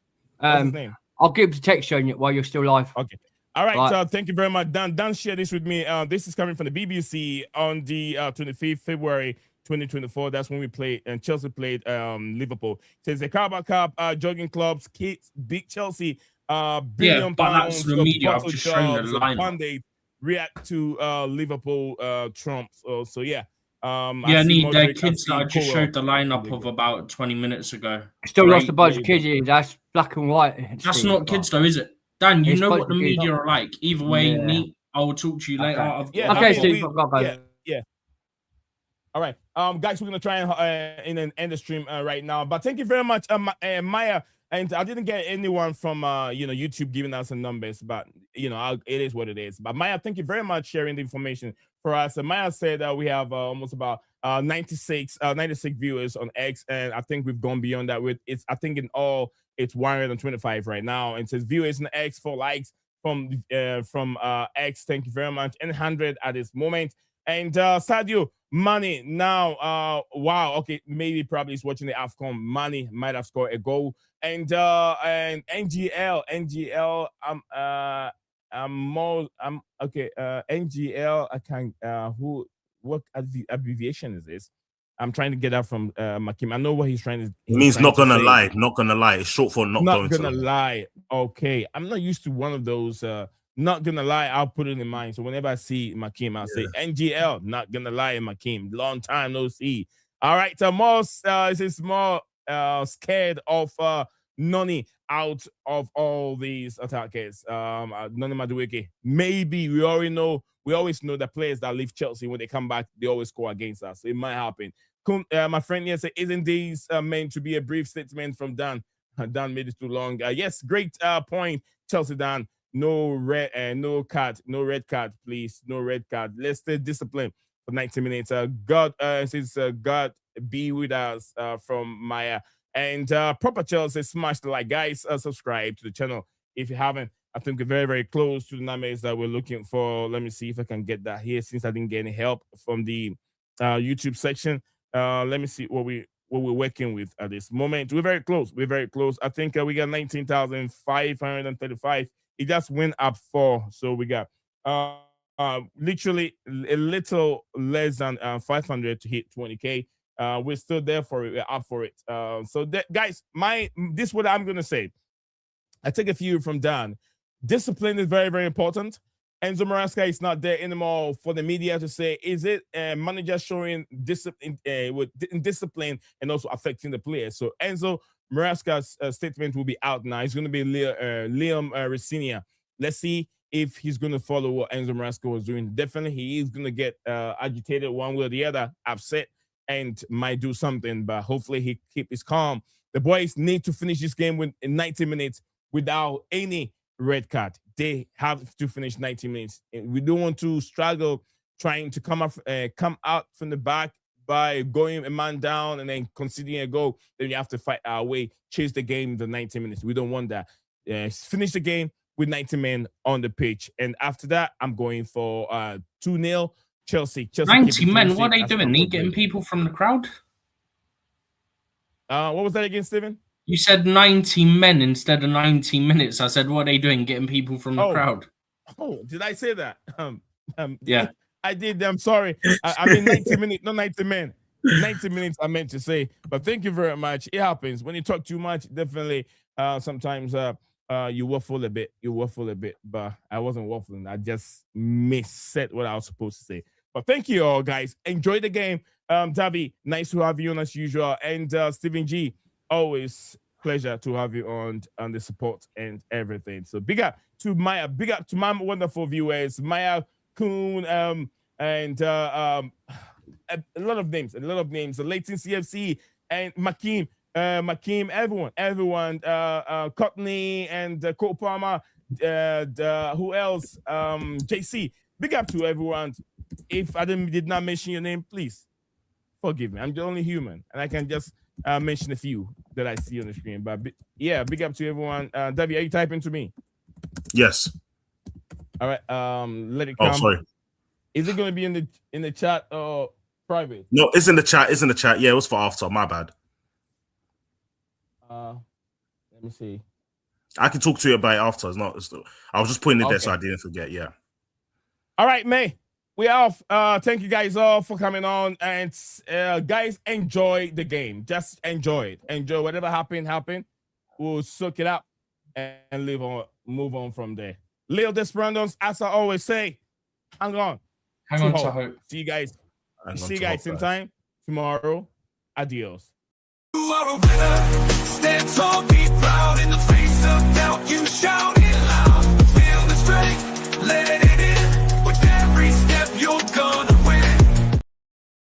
I'll give the text showing you while you're still live. Okay. All right, Right. thank you very much, Dan. Dan, share this with me. This is coming from the BBC on the 25th February 2024. That's when we played, and Chelsea played Liverpool. It says the Carabao Cup jogging clubs kids beat Chelsea billion but that's pounds the of media. I've bottle just shown the jobs. lineup. Pundits react to Liverpool trumps. So yeah. Yeah, I see need their Modric, kids that I just Colwill. showed the lineup of about 20 minutes ago. Still lost a bunch Great of kids. That's black and white. That's Steve. not kids though, is it? Dan, you It's know bunch what the of kids. media are like. Either way, Yeah. neat. I will talk to you later. Okay. I've Yeah, got Okay, I mean, Steve. yeah. All right, guys, we're gonna try and end the stream right now. But thank you very much, Maya. And I didn't get anyone from YouTube giving us some numbers, but it is what it is. But Maya, thank you very much sharing the information for us. And Maya said that we have almost about 96 viewers on X, and I think we've gone beyond that. I think in all it's 125 right now. And it says viewers on X, 4 likes from X. Thank you very much, and 100 at this moment. And Sadio Mane now, wow, okay, maybe probably he's watching the AFCON. Mane might have scored a goal. And NGL, NGL. I can't. What abbreviation is this? I'm trying to get that from Makim. I know what he's trying to. It means not gonna lie. Not gonna lie. It's short for not going gonna to lie. Okay, I'm not used to one of those. Not gonna lie, I'll put it in mind. So whenever I see Makim, I'll say NGL. Not gonna lie, Makim. Long time no see. All right, is more scared of Noni out of all these attackers. Noni Madueke. Maybe we always know that players that leave Chelsea, when they come back, they always score against us. So it might happen. My friend here said, isn't these meant to be a brief statement from Dan? Dan made it too long. Yes, great point, Chelsea Dan. No red red card, please. No red card. Let's stay disciplined for 90 minutes. God be with us from Maya. And Proper Chelsea, smash the like, guys. Subscribe to the channel if you haven't. I think we're very, very close to the numbers that we're looking for. Let me see if I can get that here, since I didn't get any help from the YouTube section. Let me see what we're working with at this moment. We're very close. I think we got 19,535. It just went up 4. So we got literally a little less than 500 to hit 20K. We're still there for it. We're up for it. Guys, this is what I'm gonna say. I take a few from Dan. Discipline is very, very important. Enzo Maresca is not there anymore for the media to say, is it manager showing discipline and also affecting the players? So Enzo Maresca's statement will be out now. It's going to be Liam Rosenior. Let's see if he's going to follow what Enzo Maresca was doing. Definitely, he is going to get agitated one way or the other, upset, and might do something. But hopefully, he keep his calm. The boys need to finish this game in 90 minutes without any red card. They have to finish 90 minutes. We don't want to struggle trying to come out from the back by going a man down and then conceding a goal. Then you have to fight our way, chase the game the 90 minutes. We don't want that. Finish the game with 90 men on the pitch. And after that, I'm going for 2-0 Chelsea. 90 men? What are they doing? They getting people from the crowd? What was that again, Steven? You said 90 men instead of 90 minutes. I said, what are they doing? Getting people from the crowd. Oh, did I say that? Yeah. I did. I'm sorry. I mean 90 minutes, not 90 men. 90 minutes I meant to say. But thank you very much. It happens. When you talk too much, definitely sometimes you waffle a bit. But I wasn't waffling. I just missaid what I was supposed to say. But thank you all, guys. Enjoy the game. Davi, nice to have you on as usual. And Stephen G, always pleasure to have you on the support and everything. So big up to Maya, big up to my wonderful viewers, Maya, Kuhn, and a lot of names, the Leighton CFC and Makim, everyone, Courtney and Cole Palmer, who else? JC, big up to everyone. If I did not mention your name, please forgive me. I'm the only human, and I can just mention a few that I see on the screen. But yeah, big up to everyone. Davi, are you typing to me? Yes. All right. Let it come. Oh, sorry. Is it going to be in the chat or private? No, it's in the chat. Yeah, it was for after. My bad. Let me see. I can talk to you about it after. I was just putting it there so I didn't forget. Yeah. All right, May. We off. Thank you guys all for coming on, and guys, enjoy the game. Just enjoy it. Enjoy whatever happened. We'll soak it up and move on from there. Leo Desperandons, as I always say, hang on to hope. See you guys. Same time tomorrow. Adios. You are a winner. Stand tall, be proud in the face of doubt. You shout.